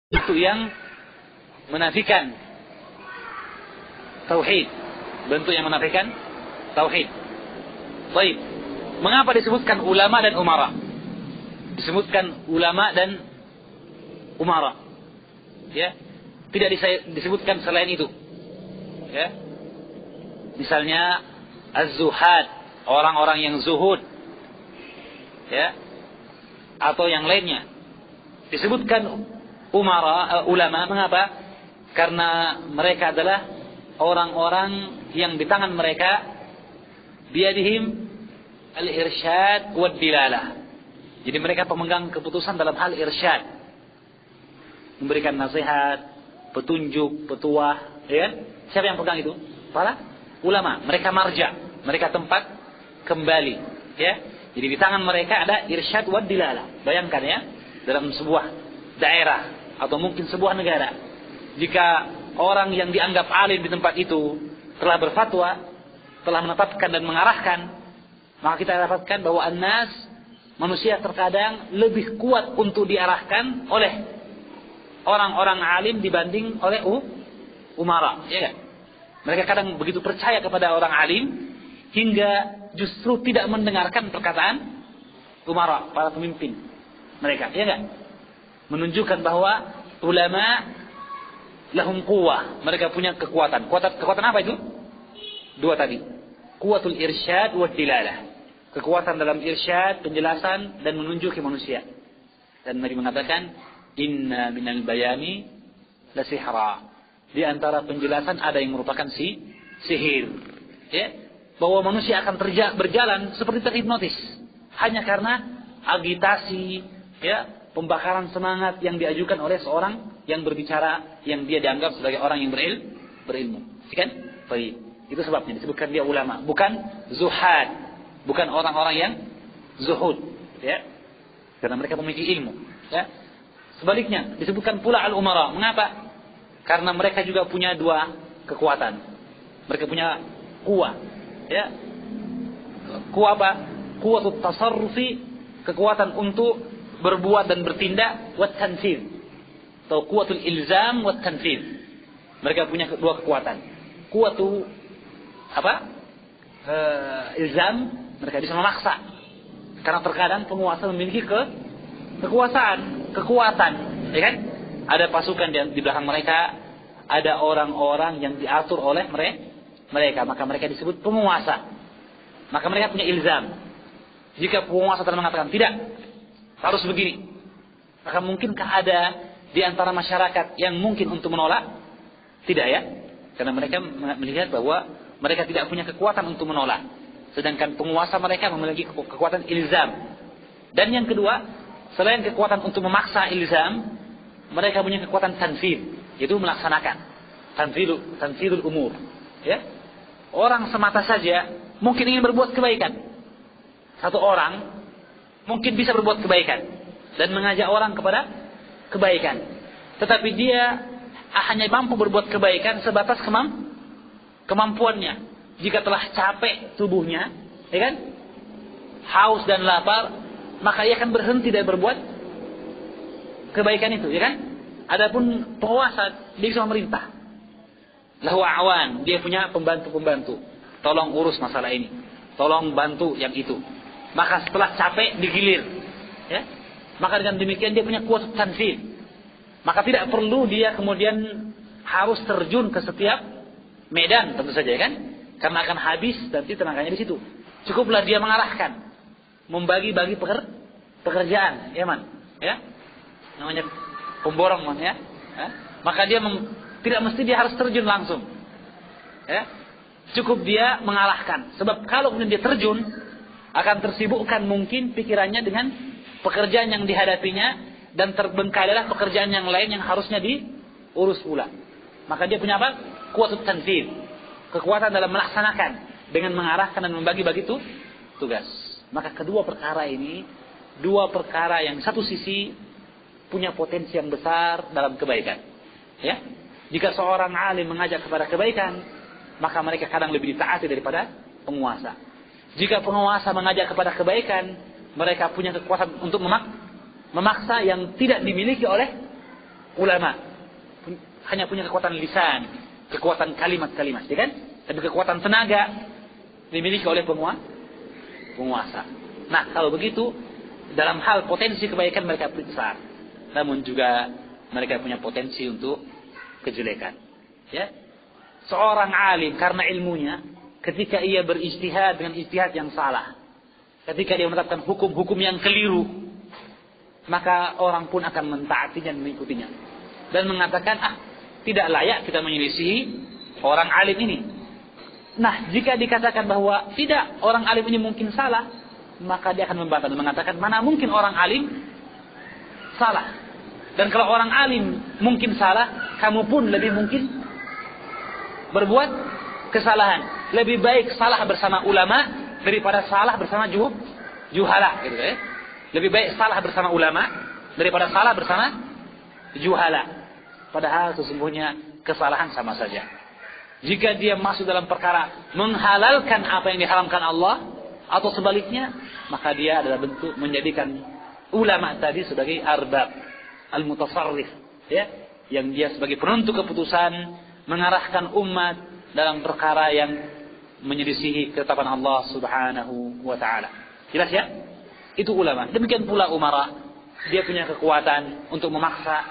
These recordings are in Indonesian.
Itu yang menafikan tauhid, bentuk yang menafikan tauhid. Baik, mengapa disebutkan ulama dan umara? Disebutkan ulama dan umara, ya, tidak disebutkan selain itu, ya. Misalnya az-zuhad, orang-orang yang zuhud, ya, atau yang lainnya. Disebutkan umara, ulama, mengapa? Karena mereka adalah orang-orang yang di tangan mereka biadihim al-irsyad wad dilalah. Jadi mereka pemegang keputusan dalam hal irsyad, memberikan nasihat, petunjuk, petuah, ya. Siapa yang pegang itu? Para ulama. Mereka marja, mereka tempat kembali, ya. Jadi di tangan mereka ada irsyad wad dilalah. Bayangkan, ya, dalam sebuah daerah atau mungkin sebuah negara, jika orang yang dianggap alim di tempat itu telah berfatwa, telah menetapkan dan mengarahkan, maka kita dapatkan bahwa an-nas, manusia terkadang lebih kuat untuk diarahkan oleh orang-orang alim dibanding oleh umara, ya kan? Mereka kadang begitu percaya kepada orang alim hingga justru tidak mendengarkan perkataan umara, para pemimpin mereka, ya kan? Menunjukkan bahwa ulama lahum quwwah, mereka punya kekuatan. Kekuatan apa itu? Dua tadi. Quwwatul irsyad wa dilalah. Kekuatan dalam irsyad, penjelasan dan menunjuki manusia. Dan Nabi mengatakan, inna minal bayani la sihra. Di antara penjelasan ada yang merupakan sihir. Ya, bahwa manusia akan berjalan seperti terhipnotis hanya karena agitasi, ya, pembakaran semangat yang diajukan oleh seorang yang berbicara, yang dia dianggap sebagai orang yang berilmu. Kan? Baik. Itu sebabnya disebutkan dia ulama, bukan zuhad, bukan orang-orang yang zuhud, ya. Karena mereka memiliki ilmu, ya. Sebaliknya disebutkan pula al-umara. Mengapa? Karena mereka juga punya dua kekuatan. Mereka punya kuah, ya. Kuah apa? Kuwatut tasarrufi, kekuatan untuk berbuat dan bertindak, wat tanfidz, atau kuwatul ilzam wat tanfidz. Mereka punya dua kekuatan. Kuwatu apa? Ilzam, mereka bisa memaksa. Karena terkadang penguasa memiliki kekuatan, ya kan? Ada pasukan di belakang mereka, ada orang-orang yang diatur oleh mereka, maka mereka disebut penguasa. Maka mereka punya ilzam. Jika penguasa telah mengatakan tidak, harus begini, maka mungkinkah ada di antara masyarakat yang mungkin untuk menolak? Tidak, ya. Karena mereka melihat bahwa mereka tidak punya kekuatan untuk menolak. Sedangkan penguasa mereka memiliki kekuatan ilzam. Dan yang kedua, selain kekuatan untuk memaksa ilzam, mereka punya kekuatan tanfidz, yaitu melaksanakan. Tanfidul umur, ya. Orang semata saja mungkin ingin berbuat kebaikan. Satu orang mungkin bisa berbuat kebaikan dan mengajak orang kepada kebaikan, tetapi dia hanya mampu berbuat kebaikan sebatas kemampuannya. Jika telah capek tubuhnya, ya kan, haus dan lapar, maka ia akan berhenti dari berbuat kebaikan itu, ya kan. Adapun penguasa, dia bisa memerintah. Lahu awan, dia punya pembantu-pembantu. Tolong urus masalah ini, tolong bantu yang itu. Maka setelah capek digilir, ya. Maka dengan demikian dia punya kuat tanfidz. Maka tidak perlu dia kemudian harus terjun ke setiap medan, tentu saja, kan? Karena akan habis nanti tenaganya di situ. Cukuplah dia mengarahkan, membagi-bagi pekerjaan, ya man, ya. Namanya pemborong, man, ya. Maka dia tidak mesti dia harus terjun langsung, ya. Cukup dia mengarahkan. Sebab kalau kemudian dia terjun, akan tersibukkan mungkin pikirannya dengan pekerjaan yang dihadapinya dan terbengkalailah pekerjaan yang lain yang harusnya diurus pula. Maka dia punya apa? Kuwatut tanfidz, kekuatan dalam melaksanakan dengan mengarahkan dan membagi-bagi tugas. Maka kedua perkara ini, dua perkara yang satu sisi punya potensi yang besar dalam kebaikan. Ya, jika seorang alim mengajak kepada kebaikan, maka mereka kadang lebih ditaati daripada penguasa. Jika penguasa mengajak kepada kebaikan, mereka punya kekuatan untuk memaksa yang tidak dimiliki oleh ulama hanya punya kekuatan lisan, kekuatan kalimat-kalimat, ya kan? Tapi kekuatan tenaga dimiliki oleh penguasa. Nah, kalau begitu, dalam hal potensi kebaikan mereka besar, namun juga mereka punya potensi untuk kejelekan. Ya, seorang alim karena ilmunya, ketika ia berijtihad dengan ijtihad yang salah, ketika dia menetapkan hukum-hukum yang keliru, maka orang pun akan mentaatinya dan mengikutinya dan mengatakan, tidak layak kita menyelisihi orang alim ini. Nah, jika dikatakan bahwa tidak, orang alim ini mungkin salah, maka dia akan membantah dan mengatakan, mana mungkin orang alim salah. Dan kalau orang alim mungkin salah, kamu pun lebih mungkin berbuat kesalahan. Lebih baik salah bersama ulama daripada salah bersama juhala, gitu ya. Lebih baik salah bersama ulama daripada salah bersama juhala. Padahal sesungguhnya kesalahan sama saja. Jika dia masuk dalam perkara menghalalkan apa yang diharamkan Allah, atau sebaliknya, maka dia adalah bentuk menjadikan ulama tadi sebagai arbab, al-mutasarrif, ya, yang dia sebagai penentu keputusan mengarahkan umat dalam perkara yang menyelisihi ketetapan Allah Subhanahu wa taala. Jelas ya? Itu ulama. Demikian pula umara, dia punya kekuatan untuk memaksa,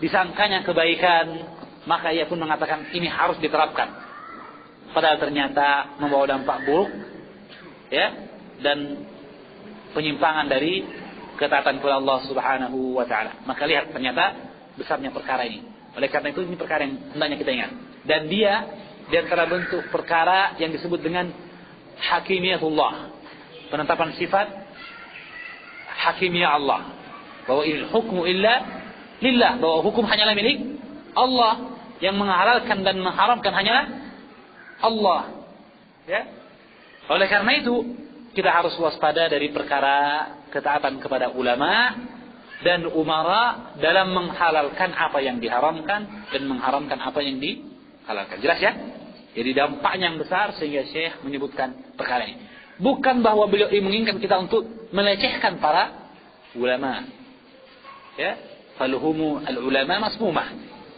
disangkanya kebaikan, maka ia pun mengatakan ini harus diterapkan. Padahal ternyata membawa dampak buruk, ya, dan penyimpangan dari ketaatan kepada Allah Subhanahu wa taala. Maka lihat ternyata besarnya perkara ini. Oleh karena itu ini perkara yang hendaknya kita ingat. Dan dia di antara bentuk perkara yang disebut dengan hakimiyatullah, penetapan sifat hakimiyah Allah, bahwa il hukmu illa lillah, bahwa hukum hanyalah milik Allah, yang menghalalkan dan mengharamkan hanyalah Allah. Ya. Oleh karena itu kita harus waspada dari perkara ketaatan kepada ulama dan umara dalam menghalalkan apa yang diharamkan dan mengharamkan apa yang dihalalkan. Jelas ya? Jadi dampaknya yang besar sehingga Syekh menyebutkan perkara ini. Bukan bahwa beliau menginginkan kita untuk melecehkan para ulama. Ya, faluhumu al-ulama masmumah.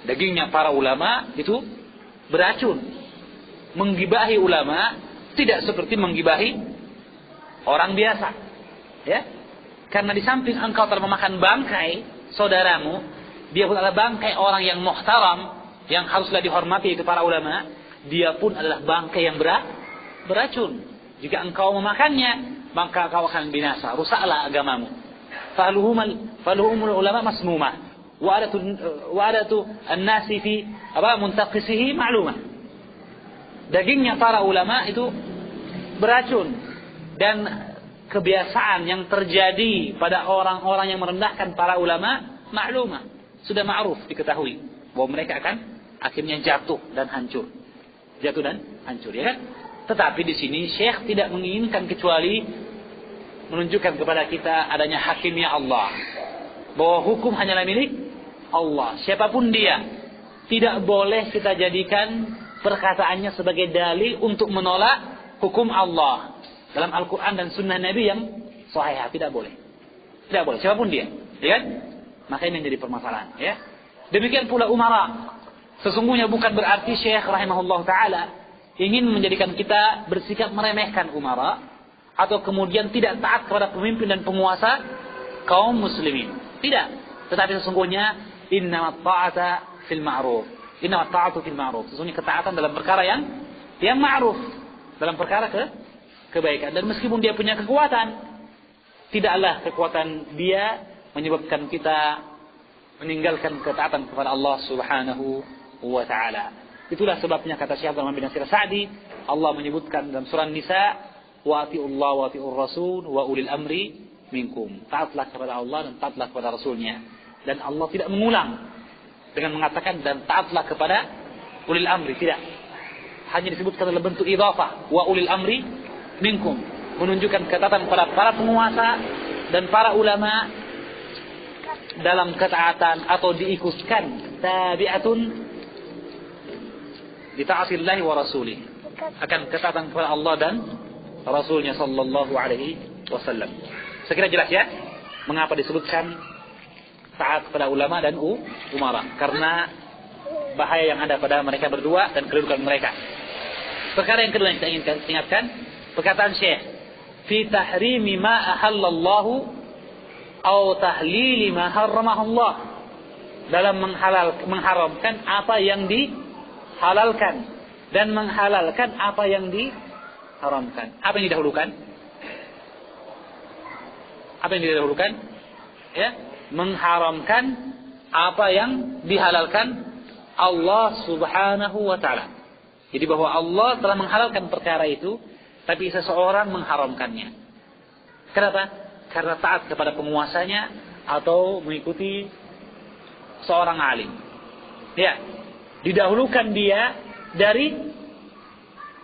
Dagingnya para ulama itu beracun. Menggibahi ulama tidak seperti menggibahi orang biasa. Ya. Karena di samping engkau telah memakan bangkai saudaramu, dia pun adalah bangkai orang yang muhtaram, yang haruslah dihormati, itu para ulama. Dia pun adalah bangkai yang beracun. Jika engkau memakannya, maka kau akan binasa, rusaklah agamamu. Faluhumul ulama masmumah. Wa'adatu an-nasi fi muntaqisihi ma'lumah. Dagingnya para ulama itu beracun, dan kebiasaan yang terjadi pada orang-orang yang merendahkan para ulama maklumah, sudah ma'ruf, diketahui bahwa mereka akan akhirnya jatuh dan hancur, ya kan? Tetapi di sini Syekh tidak menginginkan kecuali menunjukkan kepada kita adanya hakimnya Allah, bahwa hukum hanyalah milik Allah, siapapun dia. Tidak boleh kita jadikan perkataannya sebagai dalil untuk menolak hukum Allah dalam Al-Quran dan Sunnah Nabi yang sahih. Tidak boleh, siapapun dia, ya kan? Maka ini menjadi permasalahan, ya. Demikian pula umara. Sesungguhnya bukan berarti Syekh rahimahullah ta'ala ingin menjadikan kita bersikap meremehkan umara, atau kemudian tidak taat kepada pemimpin dan penguasa kaum muslimin. Tidak. Tetapi sesungguhnya innamat ta'ata fil ma'ruf. Innamat ta'atu fil ma'ruf. Sesungguhnya ketaatan dalam perkara yang ma'ruf, dalam perkara kebaikan. Dan meskipun dia punya kekuatan, tidaklah kekuatan dia menyebabkan kita meninggalkan ketaatan kepada Allah Subhanahu wa ta'ala. Itulah sebabnya kata Syekh Abdul Rahman bin Nasir Sa'di, Allah menyebutkan dalam surah Nisa, wa ati'ullah wa ati'ur rasul wa ulil amri minkum. Taatlah kepada Allah dan taatlah kepada Rasulnya. Dan Allah tidak mengulang dengan mengatakan dan taatlah kepada ulil amri. Tidak. Hanya disebutkan dalam bentuk idhafah, wa ulil amri minkum, menunjukkan ketaatan kepada para penguasa dan para ulama dalam ketaatan, atau diikutkan tabi'atun li ta'atillahi wa rasulih, akan ketaatan kepada Allah dan Rasulnya sallallahu alaihi wasallam. Saya kira jelas ya mengapa disebutkan taat kepada ulama dan umara, karena bahaya yang ada pada mereka berdua dan kedudukan mereka. Perkara yang kedua yang kita ingin ingatkan, perkataan Syekh, fi tahrimi ma ahallallahu aw tahlili ma harramahullah, dalam mengharamkan apa yang dihalalkan dan menghalalkan apa yang diharamkan. Apa yang didahulukan? Apa yang didahulukan? Ya, mengharamkan apa yang dihalalkan Allah Subhanahu wa taala. Jadi bahwa Allah telah menghalalkan perkara itu, tapi seseorang mengharamkannya. Kenapa? Karena taat kepada penguasanya atau mengikuti seorang alim. Ya, didahulukan dia dari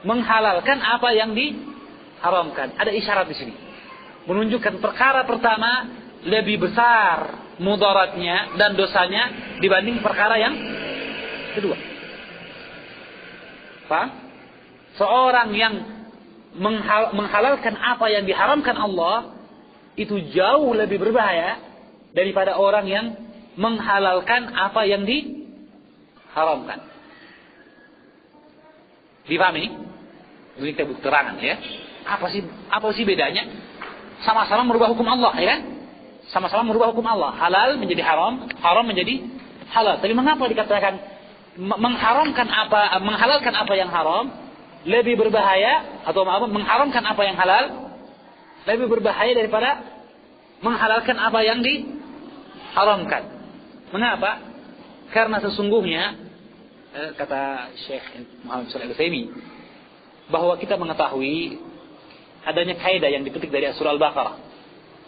menghalalkan apa yang diharamkan. Ada isyarat di sini, menunjukkan perkara pertama lebih besar mudaratnya dan dosanya dibanding perkara yang kedua. Paham? Seorang yang menghalalkan apa yang diharamkan Allah itu jauh lebih berbahaya daripada orang yang menghalalkan apa yang diharamkan. Dipahami? Ini kita butuh terangan ya. Apa sih bedanya? Sama-sama merubah hukum Allah, ya kan? Sama-sama merubah hukum Allah. Halal menjadi haram, haram menjadi halal. Tapi mengapa dikatakan menghalalkan apa yang haram lebih berbahaya, atau mengharamkan apa yang halal lebih berbahaya daripada menghalalkan apa yang diharamkan? Mengapa? Karena sesungguhnya kata Syekh Muhammad Shalih Al-Utsaimin bahwa kita mengetahui adanya kaidah yang dipetik dari surah Al-Baqarah,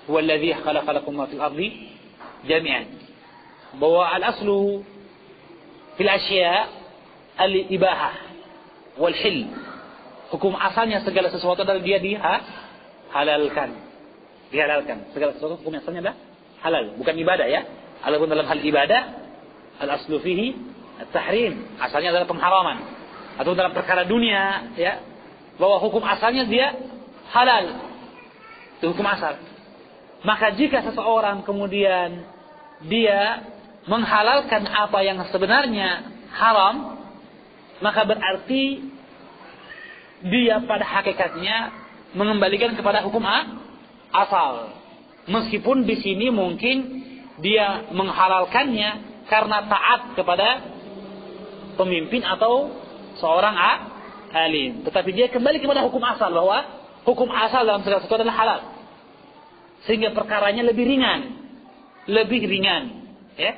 "Huwallazi khalaqa lakum ma fil ardi jami'an." Bahwa al-aslu fil asya' al-ibahah wal hil. Hukum asalnya segala sesuatu adalah dia dihalalkan. Dihalalkan. Segala sesuatu hukum asalnya adalah halal, bukan ibadah ya. Adapun dalam hal ibadah, al-aslu fihi at-tahrim, asalnya adalah pengharaman. Atau dalam perkara dunia ya, bahwa hukum asalnya dia halal. Itu hukum asal. Maka jika seseorang kemudian dia menghalalkan apa yang sebenarnya haram, maka berarti dia pada hakikatnya mengembalikan kepada hukum asal. Meskipun di sini mungkin dia menghalalkannya karena taat kepada pemimpin atau seorang alim, tetapi dia kembali kepada hukum asal, bahwa hukum asal dalam segala sesuatu adalah halal, sehingga perkaranya lebih ringan ya,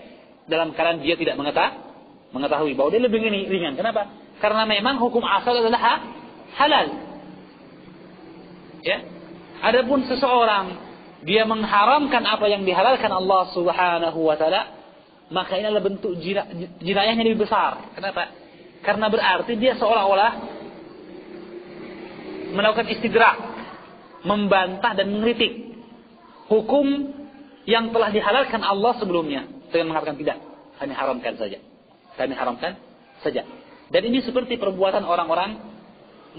dalam keadaan dia tidak mengetahui bahwa dia lebih ringan. Kenapa? Karena memang hukum asal adalah halal ya. Adapun seseorang dia mengharamkan apa yang dihalalkan Allah Subhanahu wa taala, maka ini adalah bentuk jinayahnya lebih besar. Kenapa? Karena berarti dia seolah-olah melakukan istidrak, membantah dan mengkritik hukum yang telah dihalalkan Allah sebelumnya dengan mengatakan tidak, kami haramkan saja. Kami haramkan saja. Dan ini seperti perbuatan orang-orang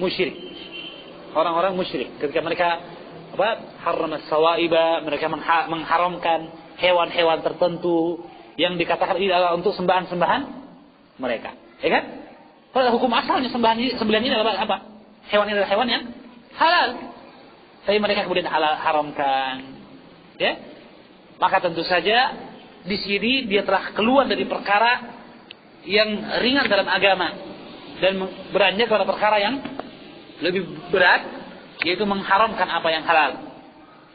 musyrik. Orang-orang musyrik ketika mereka haram as-sawaiba, mereka mengharamkan hewan-hewan tertentu yang dikatakan ini adalah untuk sembahan-sembahan mereka. Ya kan? Padahal hukum asalnya sembelihan ini adalah apa? Hewan ini adalah hewan yang halal. Tapi mereka kemudian haramkan. Ya? Maka tentu saja di sini dia telah keluar dari perkara yang ringan dalam agama dan beranjak kepada perkara yang lebih berat, yaitu mengharamkan apa yang halal.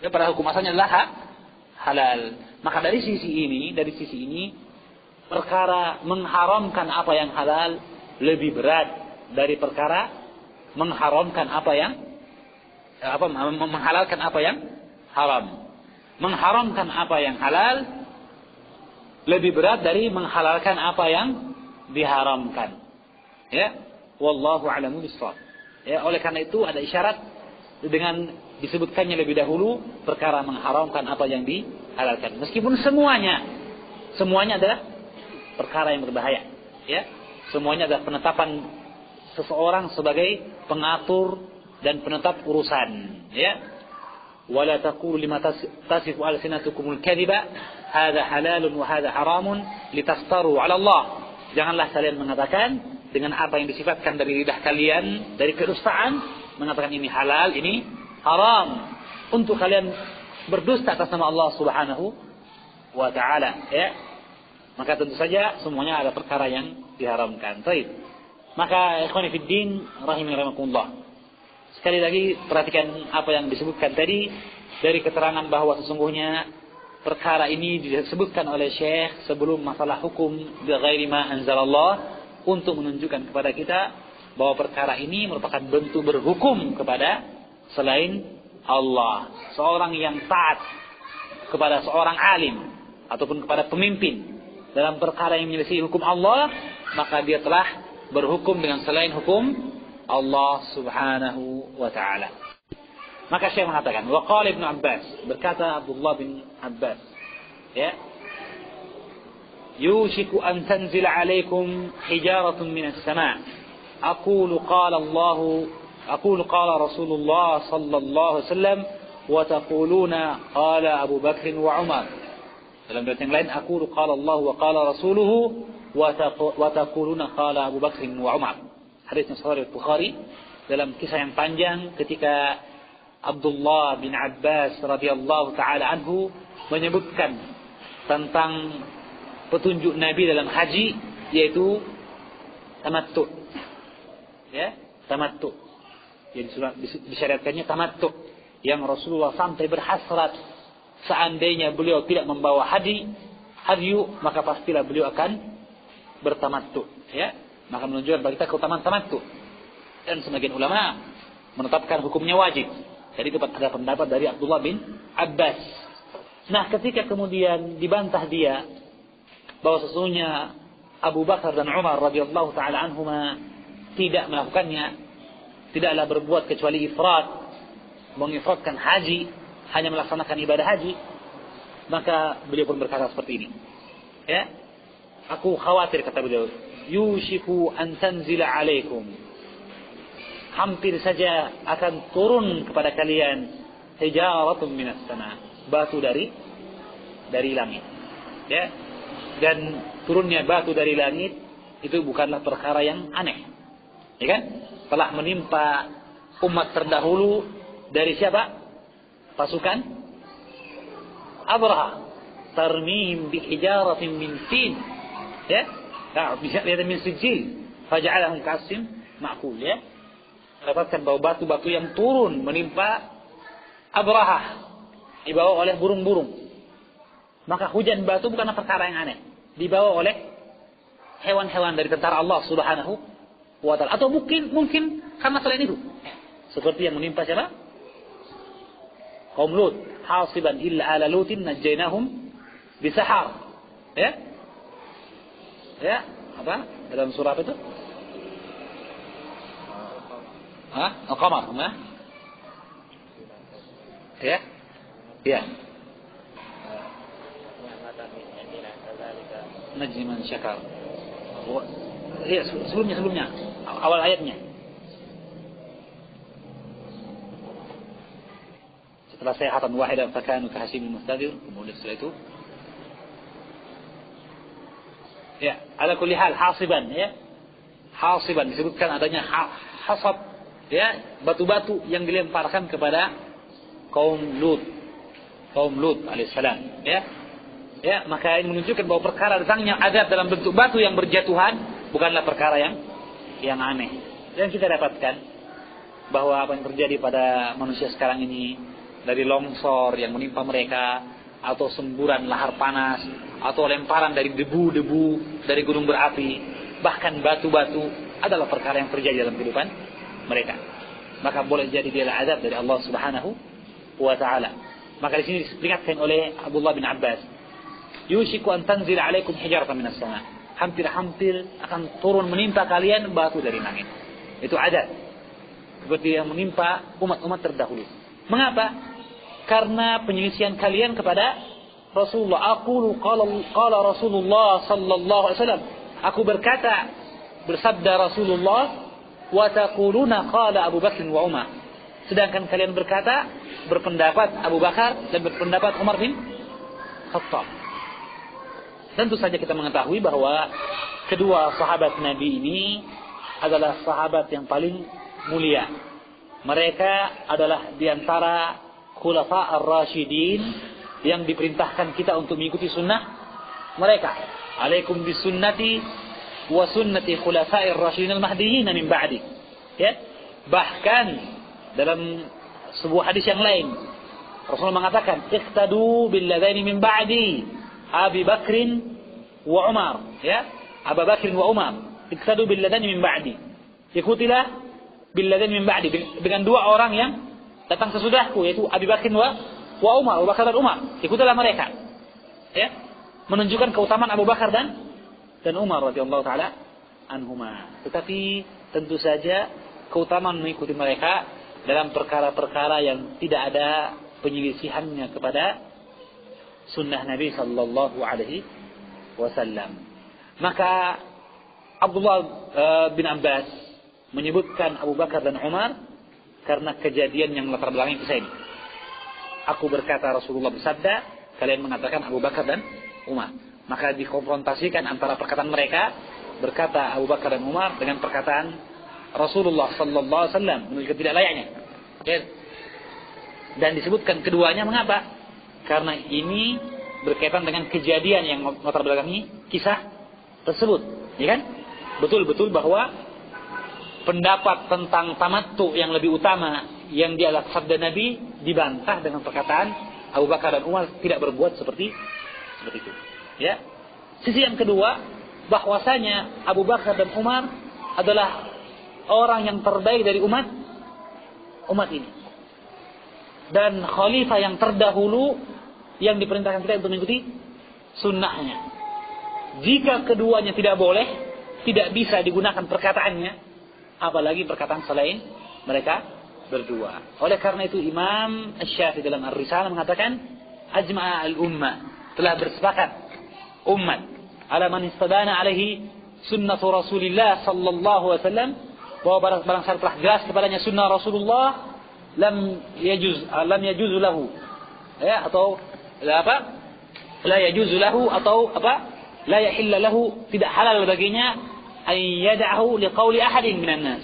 Ya, pada hukum asalnya adalah halal. Maka dari sisi ini perkara mengharamkan apa yang halal lebih berat dari perkara mengharamkan menghalalkan apa yang haram. Mengharamkan apa yang halal lebih berat dari menghalalkan apa yang diharamkan. Ya, wallahu a'lamu bissawab. Ya, oleh karena itu ada isyarat dengan disebutkannya lebih dahulu perkara mengharamkan apa yang dihalalkan. Meskipun semuanya adalah perkara yang berbahaya. Ya, semuanya adalah penetapan seseorang sebagai pengatur dan penetap urusan. Ya, wala taqulu lima tasifu alsinatukumul kadhiba hadza halalun wa hadza haramun litaftaru 'ala Allah. Janganlah kalian mengatakan dengan apa yang disifatkan dari lidah kalian dari kedustaan, mengatakan ini halal, ini haram, untuk kalian berdusta atas nama Allah Subhanahu wa taala, ya. Maka tentu saja semuanya ada perkara yang diharamkan. Baik. Maka ikhwani fid din rahimakumullah. Sekali lagi perhatikan apa yang disebutkan tadi dari keterangan bahwa sesungguhnya perkara ini disebutkan oleh Syekh sebelum masalah hukum bi ghairi ma anzalallah, untuk menunjukkan kepada kita bahwa perkara ini merupakan bentuk berhukum kepada selain Allah. Seorang yang taat kepada seorang alim ataupun kepada pemimpin dalam perkara yang menyelesaikan hukum Allah, maka dia telah berhukum dengan selain hukum Allah Subhanahu wa taala. Maka Syekh mengatakan, wa qala Ibnu Abbas, berkata Abdullah bin Abbas, ya, yushiku an tanzila alaikum hijaratun minas sama', aqulu qala Rasulullah sallallahu alaihi wasallam wa taquluna qala Abu Bakr wa Umar. Dalam riwayat yang lain, aqulu qala Allah wa qala rasuluhu wa taquluna qala Abu Bakr wa Umar. Hadisnya sahih Bukhari, dalam kisah yang panjang ketika Abdullah bin Abbas radhiyallahu taala anhu menyebutkan tentang petunjuk Nabi dalam haji, yaitu tamattu. Ya, tamattu. Yang disyariatkannya tamattu, yang Rasulullah sampai berhasrat seandainya beliau tidak membawa hadyu, maka pastilah beliau akan bertamattu, ya. Maka menunjukkan bagi kita keutamaan tamattu. Dan sebagian ulama menetapkan hukumnya wajib. Jadi ada pendapat dari Abdullah bin Abbas. Nah, ketika kemudian dibantah dia bahwa sesungguhnya Abu Bakar dan Umar radhiyallahu taala anhuma tidak melakukannya, tidaklah berbuat kecuali ifrat, mengifratkan haji, hanya melaksanakan ibadah haji, maka beliau pun berkata seperti ini, ya, aku khawatir, kata beliau, yushiku an tanzila alaikum, hampir saja akan turun kepada kalian hijaratun minas sama', batu dari langit, ya. Dan turunnya batu dari langit itu bukanlah perkara yang aneh, ya kan? Telah menimpa umat terdahulu dari siapa? Pasukan Abraha, tarmihim bihijaratin min tin, ya, bisa lihat min sijil, faja'alahum ka'asfin ma'kul, ya. Mendapatkan bahwa batu-batu yang turun menimpa Abraha dibawa oleh burung-burung. Maka hujan batu bukanlah perkara yang aneh, dibawa oleh hewan-hewan dari tentara Allah Subhanahu wa taala, atau mungkin karena selain itu, seperti yang menimpa siapa? Kaum Lut, hasiban illa ala Lutin najjaynahum bisahar, ya. Ya, apa? Dalam surah apa itu? Al-Qamar, ya? Ya. Ya. Najzi man syakar. Ya, sebelumnya awal ayatnya. Setelah sayhatan wahidan fakanu kahasibil mustadir, kemudian setelah itu, ya, ala kulli hal hasiban, ya. Hasiban disebutkan adanya hasab, ya, batu-batu yang dilemparkan kepada kaum Lut alaihissalam, ya. Ya, maka ini menunjukkan bahwa perkara datangnya azab dalam bentuk batu yang berjatuhan bukanlah perkara yang aneh. Dan kita dapatkan bahwa apa yang terjadi pada manusia sekarang ini, dari longsor yang menimpa mereka, atau semburan lahar panas, atau lemparan dari debu-debu dari gunung berapi, bahkan batu-batu, adalah perkara yang terjadi dalam kehidupan mereka. Maka boleh jadi dia azab dari Allah Subhanahu wa taala. Maka di sini diperingatkan oleh Abdullah bin Abbas, yushiku an tanzil alaikum hijaratan minas sama', hampir-hampir akan turun menimpa kalian batu dari langit. Itu azab seperti yang menimpa umat-umat terdahulu. Mengapa? Karena penyelisihan kalian kepada Rasulullah. Aqulu qala Rasulullah sallallahu alaihi wasallam, aku berkata, bersabda Rasulullah, wa taquluna qala Abu Bakr wa Umar, sedangkan kalian berkata, berpendapat Abu Bakar dan berpendapat Umar bin Khattab. tentu saja kita mengetahui bahwa kedua sahabat Nabi ini adalah sahabat yang paling mulia. Mereka adalah diantara khulafa ar-rasyidin yang diperintahkan kita untuk mengikuti sunnah mereka. Alaikum bisunnati wa sunnati khulafa'ir rasyidin al-mahdiyyin min ba'di. Ya. Bahkan dalam sebuah hadis yang lain Rasulullah mengatakan, "Iqtadu bil ladaini min ba'di, Abi Bakrin wa Umar." Ya, Abu Bakr wa Umar. Iqtadu bil ladaini min ba'di. Ikutilah bil ladaini min ba'di, dengan dua orang yang datang sesudahku, yaitu Abi Bakr wa Umar, Abu Bakar dan Umar. Ikutilah mereka. Ya, menunjukkan keutamaan Abu Bakar dan Umar radhiyallahu taala anhuma. Tetapi tentu saja keutamaan mengikuti mereka dalam perkara-perkara yang tidak ada penyelisihannya kepada sunnah Nabi sallallahu alaihi wasallam. Maka Abdullah bin Abbas menyebutkan Abu Bakar dan Umar karena kejadian yang latar belakang kisah ini. Aku berkata, Rasulullah bersabda, kalian mengatakan Abu Bakar dan Umar. Maka dikonfrontasikan antara perkataan mereka, berkata Abu Bakar dan Umar dengan perkataan Rasulullah sallallahu alaihi wasallam, menunjukkan tidak layaknya. Ya. Dan disebutkan keduanya mengapa? Karena ini berkaitan dengan kejadian yang latar belakangi kisah tersebut, ya kan? Betul-betul bahwa pendapat tentang tamattu yang lebih utama yang dialah sabda Nabi dibantah dengan perkataan Abu Bakar dan Umar tidak berbuat seperti itu. Ya. Sisi yang kedua, bahwasanya Abu Bakar dan Umar adalah orang yang terbaik dari umat ini. Dan khalifah yang terdahulu yang diperintahkan kita untuk mengikuti sunnahnya. Jika keduanya tidak boleh, tidak bisa digunakan perkataannya, apalagi perkataan selain mereka berdua. Oleh karena itu Imam Asy-Syafi'i dalam Ar-Risalah mengatakan, ajma'a al-ummah, telah bersepakat umat ala man istadana alaihi sunnatu Rasulillah sallallahu alaihi wasallam, bahwa barang siapa telah jelas kepadanya sunnah Rasulullah, lam yajuz lahu, ya, atau la yajuz lahu, atau la yahilla lahu, tidak halal baginya ay yad'ahu liqauli ahadin minan nas,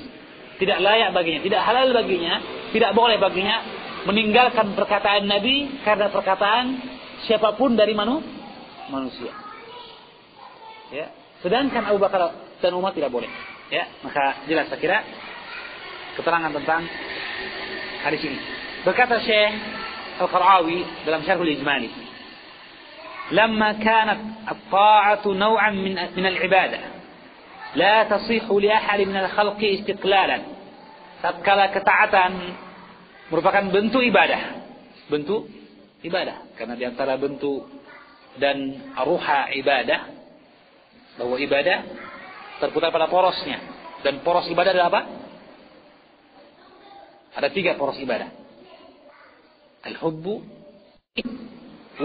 tidak layak baginya, tidak halal baginya, tidak boleh baginya meninggalkan perkataan Nabi karena perkataan siapapun dari manusia. Ya, sedangkan Abu Bakar dan Umar tidak boleh. Ya, maka jelas saya kira keterangan tentang hadis ini. Berkata Syekh Al-Qara'awi dalam Syarhul Ijmali, "Lamma kanat at-ta'atu naw'an min al-ibadah, la tasihhu li ahad min al-khalqi istiqlalan." Tatkala ketaatan merupakan bentuk ibadah, karena di antara bentuk dan ruha ibadah, bahwa ibadah terputar pada porosnya, dan poros ibadah adalah apa? Ada 3 poros ibadah. Al-hubbu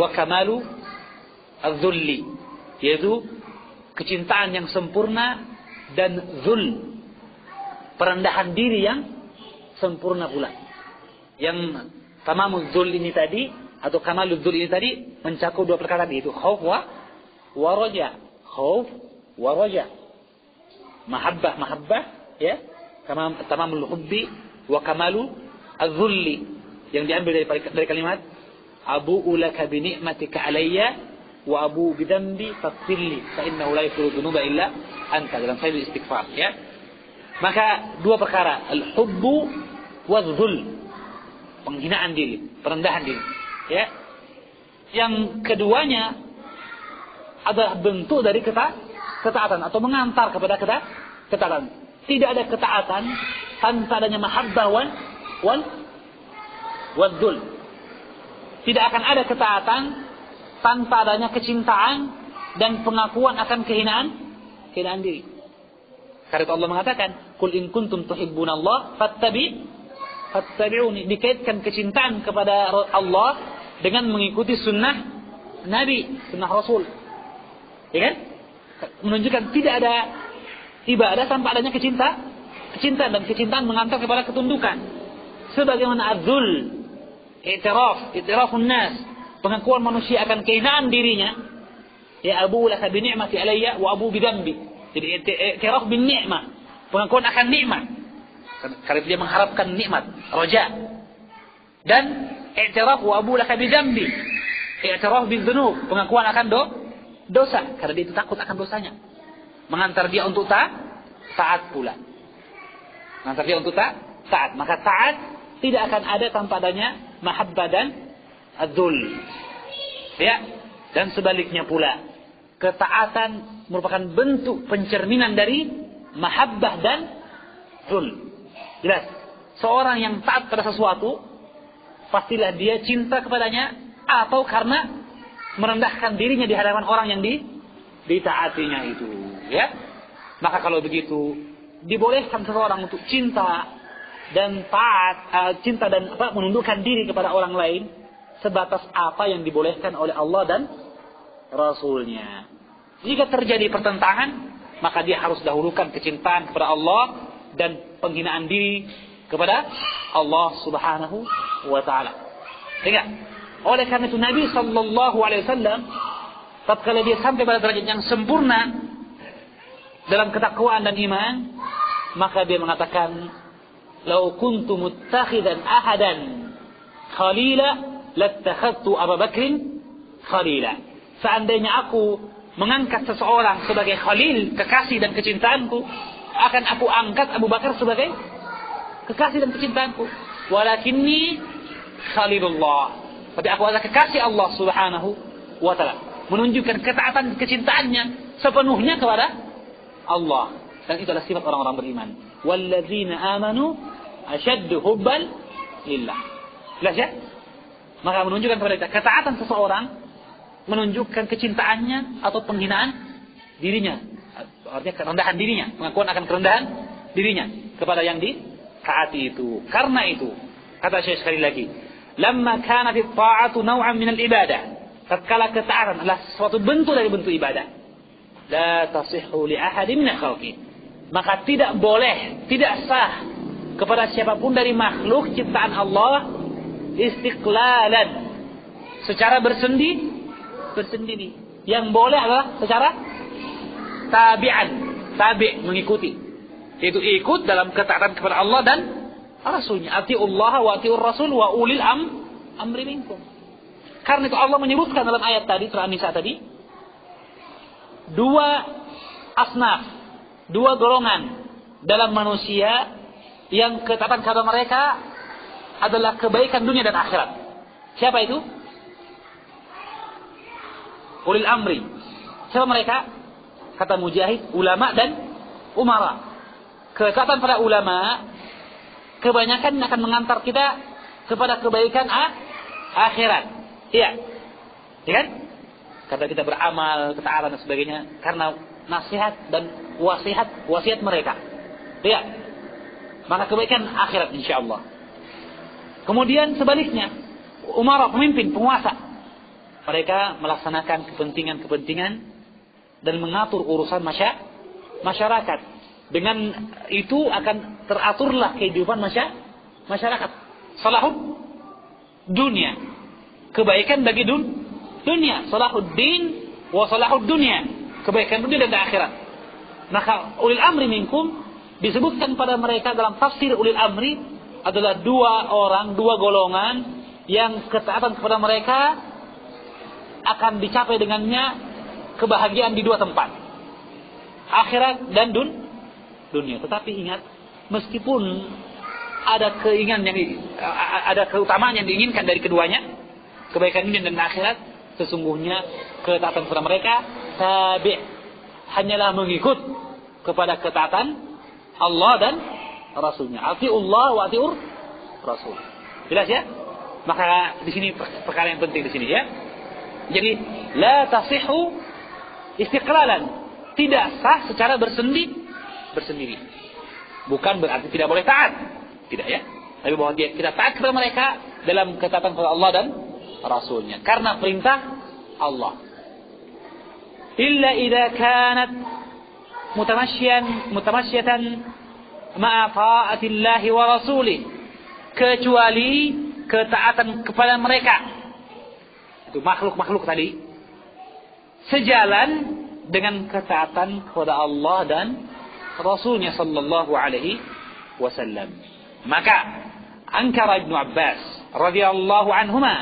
wa kamalu al-dhulli, yaitu kecintaan yang sempurna dan zul, perendahan diri yang sempurna pula. Yang tamamul zul ini tadi atau kamalul zul ini tadi mencakup 2 perkara itu, khauf wa raja. Khauf wa raja. Mahabbah, ya. Tamamul hubbi wa kamalu az-zulli, yang diambil dari kalimat abu'u laka bi ni'matika alayya wa abu bi dhanbi faghfirli fa innahu la yaghfiru dzunuba illa anta, dalam sahih istighfar, ya. Maka 2 perkara, al-hubbu waz-zul, penghinaan diri, perendahan diri, ya. Yang keduanya adalah bentuk dari ketaatan atau mengantar kepada ketaatan. Tidak ada ketaatan tanpa adanya mahabbah wal-dhul. Tidak akan ada ketaatan tanpa adanya kecintaan dan pengakuan akan kehinaan diri. Karena Allah mengatakan, "Qul in kuntum tuhibbunallah fattabi'uni." Dikaitkan kecintaan kepada Allah dengan mengikuti sunnah Nabi, sunnah Rasul. Ya kan? Menunjukkan tidak ada ibadah tanpa adanya kecintaan, dan kecintaan mengantar kepada ketundukan. Sebagaimana i'tirafun nas, pengakuan manusia akan kehinaan dirinya, Ya abu laka bi ni'mati alayya wa abu bi dhanbi. Jadi i'tiraf bin ni'mah, pengakuan akan nikmat. Karena dia mengharapkan nikmat, raja. Dan i'tiraf wa abu laka bi dhanbi. I'tiraf bil dzunub, pengakuan akan dosa, karena dia itu takut akan dosanya. Mengantar dia untuk taat pula. Mengantar dia untuk taat. Maka taat tidak akan ada tanpa adanya mahabbah dan adzul. Ya. Dan sebaliknya pula, ketaatan merupakan bentuk pencerminan dari mahabbah dan dzul. Jelas. Seorang yang taat pada sesuatu, pastilah dia cinta kepadanya atau karena merendahkan dirinya di hadapan orang yang ditaatinya itu, ya. Maka kalau begitu, dibolehkan seseorang untuk cinta dan taat, menundukkan diri kepada orang lain sebatas apa yang dibolehkan oleh Allah dan Rasulnya. Jika terjadi pertentangan, maka dia harus dahulukan kecintaan kepada Allah dan penghinaan diri kepada Allah Subhanahu wa taala. Ingat, oleh karena itu Nabi sallallahu alaihi wasallam tatkala dia sampai pada derajat yang sempurna dalam ketakwaan dan iman, maka dia mengatakan, "Lau kuntu muttakhidan ahadan khalila lattakhadtu Abu Bakr khalila." Seandainya aku mengangkat seseorang sebagai khalil, kekasih dan kecintaanku, akan aku angkat Abu Bakar sebagai kekasih dan kecintaanku. Walakinni khalilullah. Tapi aku adalah kekasih Allah Subhanahu wa taala. Menunjukkan ketaatan kecintaannya sepenuhnya kepada Allah. Dan itu adalah sifat orang-orang beriman. Walladzina amanu asyaddu hubban lillah. Jelas ya? Maka menunjukkan kepada kita ketaatan seseorang menunjukkan kecintaannya atau penghinaan dirinya. Artinya kerendahan dirinya, pengakuan akan kerendahan dirinya kepada yang ditaati itu. Karena itu, kata Syekh sekali lagi, lamma kanat at-ta'atu naw'an min al-ibadah. Tatkala ketaatan adalah suatu bentuk dari bentuk ibadah. La tasihhu li ahadin min al-khalqi. Maka tidak boleh, tidak sah kepada siapapun dari makhluk ciptaan Allah istiqlalan, secara bersendiri. Yang boleh adalah secara tabi', mengikuti. Yaitu ikut dalam ketaatan kepada Allah dan Rasulnya. Ati'ullaha wa ati'ur Rasul wa ulil amri minkum. Karena itu Allah menyebutkan dalam ayat tadi, surah An-Nisa tadi, dua asnaf, dua golongan dalam manusia yang ketaatan kepada mereka adalah kebaikan dunia dan akhirat. Siapa itu? Ulil amri. Siapa mereka? Kata Mujahid, ulama dan umara. Ketaatan pada ulama kebanyakan akan mengantar kita kepada kebaikan akhirat. Iya. Ya kan? Kata kita beramal, ketaatan dan sebagainya karena nasihat dan wasiat mereka. Iya. Maka kebaikan akhirat insyaallah. Kemudian sebaliknya, umara, pemimpin, penguasa. Mereka melaksanakan kepentingan-kepentingan dan mengatur urusan masyarakat. Dengan itu akan teraturlah kehidupan masyarakat. Salahud dunia. Kebaikan bagi dunia. Salahuddin wa salahud dunia. Kebaikan dunia dan akhirat. Maka ulil amri minkum disebutkan pada mereka dalam tafsir ulil amri adalah dua golongan yang ketaatan kepada mereka akan dicapai dengannya kebahagiaan di dua tempat, akhirat dan dunia. Tetapi ingat, meskipun ada ada keutamaan yang diinginkan dari keduanya, kebaikan dunia dan akhirat, sesungguhnya ketaatan kepada mereka tabi', hanyalah mengikut kepada ketaatan Allah dan Rasulnya. Ati'ullah wa ati'ur Rasul. Jelas ya? Maka di sini perkara yang penting di sini ya. Jadi la tasihhu istiqlalan, tidak sah secara bersendiri. Bukan berarti tidak boleh taat, tidak ya. Tapi bahwa kita taat kepada mereka dalam ketaatan kepada Allah dan Rasulnya karena perintah Allah. Illa idza kanat mutamassyatan ma'a ta'atillahi wa rasulih, kecuali ketaatan kepada mereka itu makhluk-makhluk tadi sejalan dengan ketaatan kepada Allah dan Rasulnya sallallahu alaihi wasallam. Maka angkara Ibnu Abbas radhiyallahu anhuma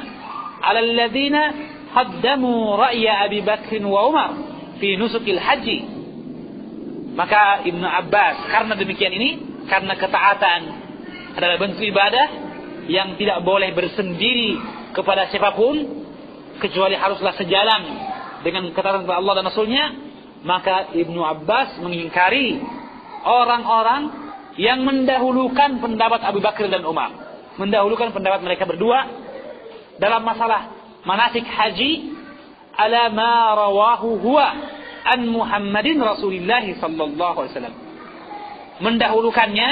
'ala alladziina qaddamu ra'ya Abi Bakr wa Umar fi nusukil haji. Maka Ibnu Abbas karena demikian ini, karena ketaatan adalah bentuk ibadah yang tidak boleh bersendiri kepada siapapun kecuali haruslah sejalan dengan ketaatan kepada Allah dan Rasulnya, maka Ibnu Abbas mengingkari orang-orang yang mendahulukan pendapat Abu Bakar dan Umar, mendahulukan pendapat mereka berdua dalam masalah manasik haji ala ma rawahu huwa an Muhammadin Rasulillah sallallahu alaihi wasallam, mendahulukannya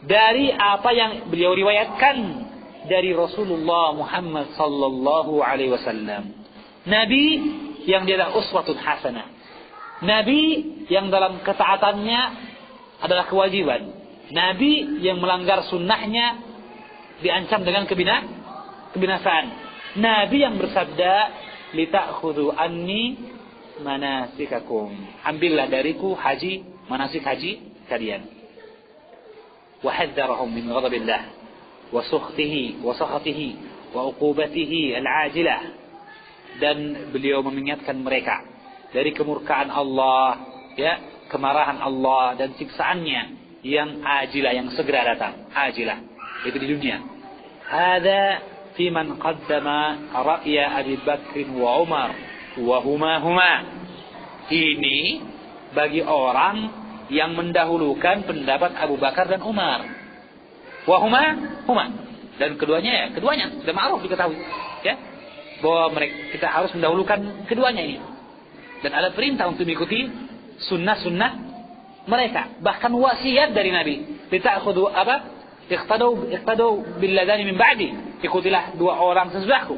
dari apa yang beliau riwayatkan dari Rasulullah Muhammad sallallahu alaihi wasallam, nabi yang dia adalah uswatun hasanah, nabi yang dalam ketaatannya adalah kewajiban, nabi yang melanggar sunnahnya diancam dengan kebinasaan, nabi yang bersabda lita'khudhu anni manasikakum, ambillah dariku haji, manasik haji kalian. Wa hadzarahum min ghadabillah wa sukhtihi wa sakhatihi wa uqubatihi al-ajilah, dan beliau mengingatkan mereka dari kemurkaan Allah, ya, kemarahan Allah dan siksaannya yang ajilah, yang segera datang, ajilah itu di dunia. Hadza fi man qaddama ra'ya Abi Bakr wa Umar wa huma. Ini bagi orang yang mendahulukan pendapat Abu Bakar dan Umar. Wa huma dan keduanya sudah ma'ruf diketahui, ya, bahwa kita harus mendahulukan keduanya ini. Dan ada perintah untuk mengikuti sunnah-sunnah mereka, bahkan wasiat dari Nabi, lita'khudhu iqtadu bil ladani min ba'di, ikutilah dua orang sesudahku.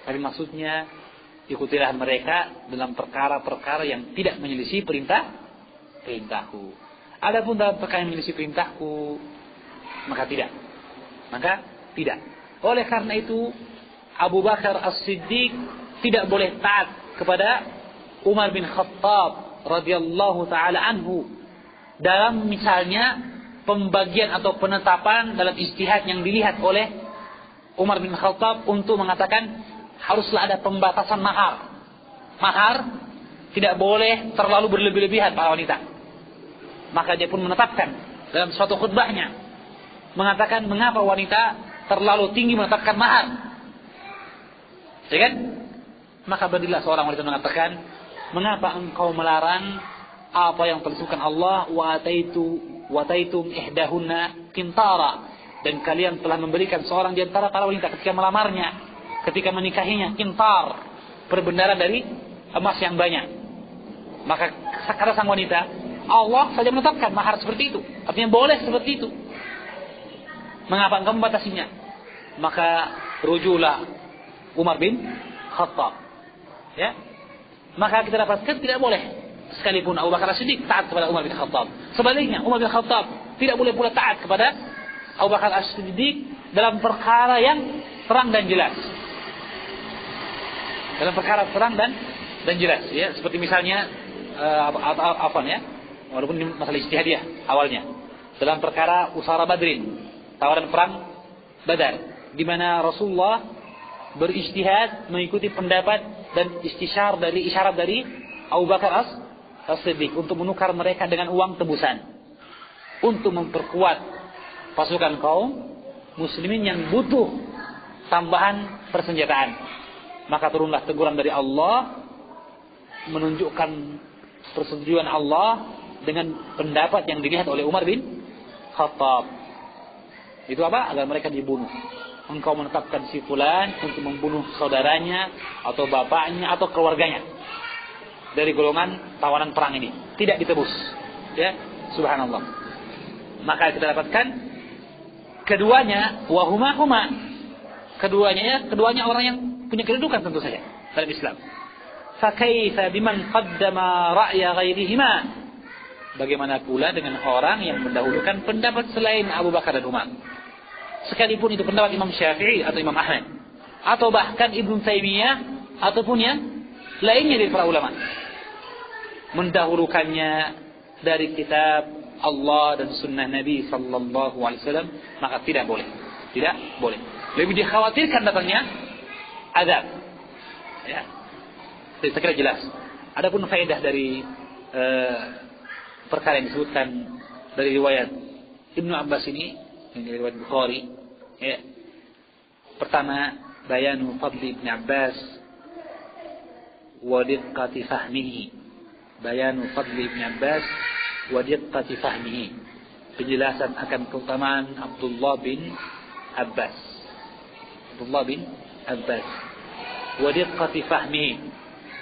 Tapi maksudnya ikutilah mereka dalam perkara-perkara yang tidak menyelisih perintahku. Adapun dalam perkara yang menyelisih perintahku, maka tidak. Oleh karena itu Abu Bakar As-Siddiq tidak boleh taat kepada Umar bin Khattab radhiyallahu taala anhu dalam misalnya pembagian atau penetapan dalam ijtihad yang dilihat oleh Umar bin Khattab untuk mengatakan haruslah ada pembatasan mahar. Mahar tidak boleh terlalu berlebih-lebihan para wanita. Maka dia pun menetapkan dalam suatu khutbahnya, mengatakan mengapa wanita terlalu tinggi menetapkan mahar. Ya kan? Maka berdirilah seorang wanita mengatakan, mengapa engkau melarang apa yang telah disebutkan Allah, wa taitum ihdahunna qintara, dan kalian telah memberikan seorang di antara para wanita ketika melamarnya, ketika menikahinya, qintar, perbendaharaan dari emas yang banyak. Maka kata sang wanita, Allah saja menetapkan mahar seperti itu, artinya boleh seperti itu. Mengapa engkau membatasinya? Maka rujulah Umar bin Khattab, ya. Maka kita dapatkan tidak boleh sekalipun Abu Bakar As-Siddiq taat kepada Umar bin Khattab. Sebaliknya Umar bin Khattab tidak boleh pula taat kepada Abu Bakar As-Siddiq dalam perkara yang terang dan jelas. Dalam perkara terang dan jelas, ya, seperti misalnya walaupun ini masalah ijtihadiyah awalnya, dalam perkara Usara Badrin, tawaran perang Badar, di mana Rasulullah berijtihad mengikuti pendapat dan isyarat dari Abu Bakar As-Siddiq untuk menukar mereka dengan uang tebusan untuk memperkuat pasukan kaum muslimin yang butuh tambahan persenjataan. Maka turunlah teguran dari Allah menunjukkan persetujuan Allah dengan pendapat yang dilihat oleh Umar bin Khattab. Itu apa? Agar mereka dibunuh. Engkau menetapkan si fulan untuk membunuh saudaranya atau bapaknya atau keluarganya dari golongan tawanan perang ini, tidak ditebus, ya, subhanallah. Maka kita dapatkan keduanya keduanya orang yang punya kedudukan tentu saja dalam Islam. Fa kaifa biman qaddama ra'ya ghairihima, bagaimana pula dengan orang yang mendahulukan pendapat selain Abu Bakar dan Umar, sekalipun itu pendapat Imam Syafi'i atau Imam Ahmad atau bahkan Ibnu Taimiyah ataupun lainnya dari para ulama. Mendahulukannya dari kitab Allah dan sunnah Nabi sallallahu alaihi wasallam, maka tidak boleh. Tidak boleh. Lebih dikhawatirkan datangnya azab. Ya. Saya kira jelas. Adapun faedah dari perkara yang disebutkan dari riwayat Ibnu Abbas ini, yang dari riwayat Bukhari, ya. Pertama, bayanu fadli Ibnu Abbas wa diqqati fahmihi. Bayanu fadli Ibnu Abbas wa diqqati fahmihi. Penjelasan akan keutamaan Abdullah bin Abbas. Abdullah bin Abbas. Wa diqqati fahmihi,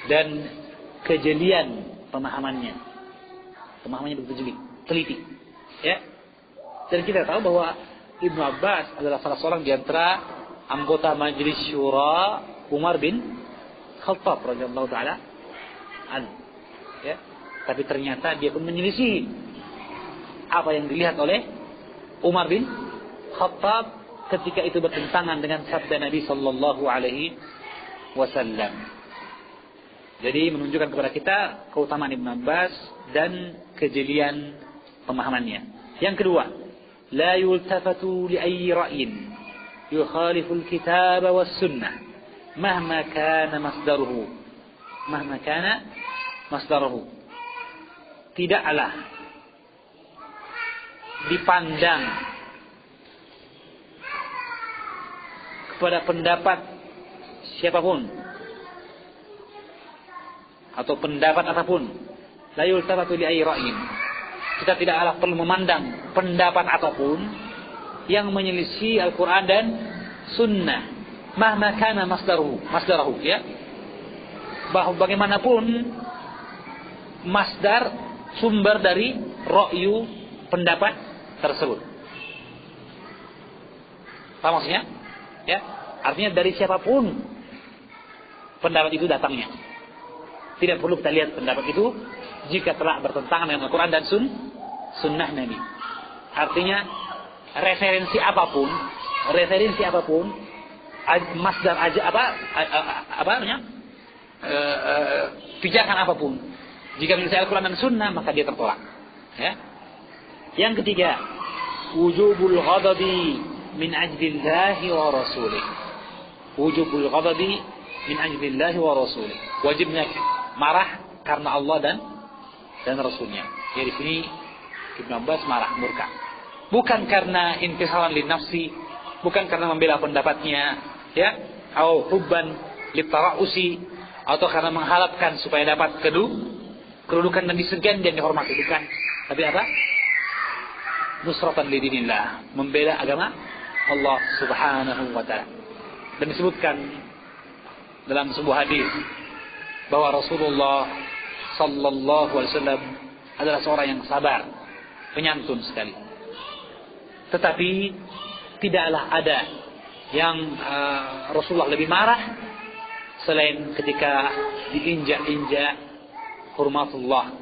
dan kejelian pemahamannya. Pemahamannya begitu jeli, teliti. Ya. Dan kita tahu bahwa Ibnu Abbas adalah salah seorang di antara anggota Majelis Syura Umar bin Khattab radhiyallahu taala anhu. Ya. Tapi ternyata dia pun menyelisih apa yang dilihat oleh Umar bin Khattab ketika itu bertentangan dengan sabda Nabi sallallahu alaihi wasallam. Jadi menunjukkan kepada kita keutamaan Ibnu Abbas dan kejelian pemahamannya. Yang kedua, la yultafatu li ayyi ra'yin yukhalifu al-kitab was sunnah mahma kana masdaruhu. Tidaklah dipandang kepada pendapat siapapun atau pendapat apapun. La yultafatu li ayyi ra'yin. Kita tidaklah perlu memandang pendapat apapun yang menyelisih Al-Quran dan Sunnah. Mahma kana masdarahu, ya. Bahwa bagaimanapun masdar, sumber dari ra'yu pendapat tersebut. Paham maksudnya? Ya. Artinya dari siapapun pendapat itu datangnya. Tidak perlu kita lihat pendapat itu jika telah bertentangan dengan Al-Quran dan Sunnah Nabi. Artinya referensi apapun, masdar aja apa namanya, pijakan apapun, jika menyelesaikan Al-Quran dan Sunnah maka dia tertolak. Ya. Yang ketiga, wujubul ghadabi min ajlillahi wa rasulih. Wujubul ghadabi min ajlillahi wa rasulih. Wajibnya marah karena Allah dan Rasulnya. Jadi di sini Ibnu Abbas marah, murka. Bukan karena intisalan li nafsi, bukan karena membela pendapatnya, ya, atau hubban li tarausi, atau karena mengharapkan supaya dapat kedudukan dan disegani dan dihormati, bukan. Tapi apa? Nusratan li dinillah, membela agama Allah Subhanahu wa taala. Dan disebutkan dalam sebuah hadis bahwa Rasulullah sallallahu alaihi wasallam adalah seorang yang sabar, penyantun sekali. Tetapi tidaklah ada yang Rasulullah lebih marah selain ketika diinjak-injak hurmatullah,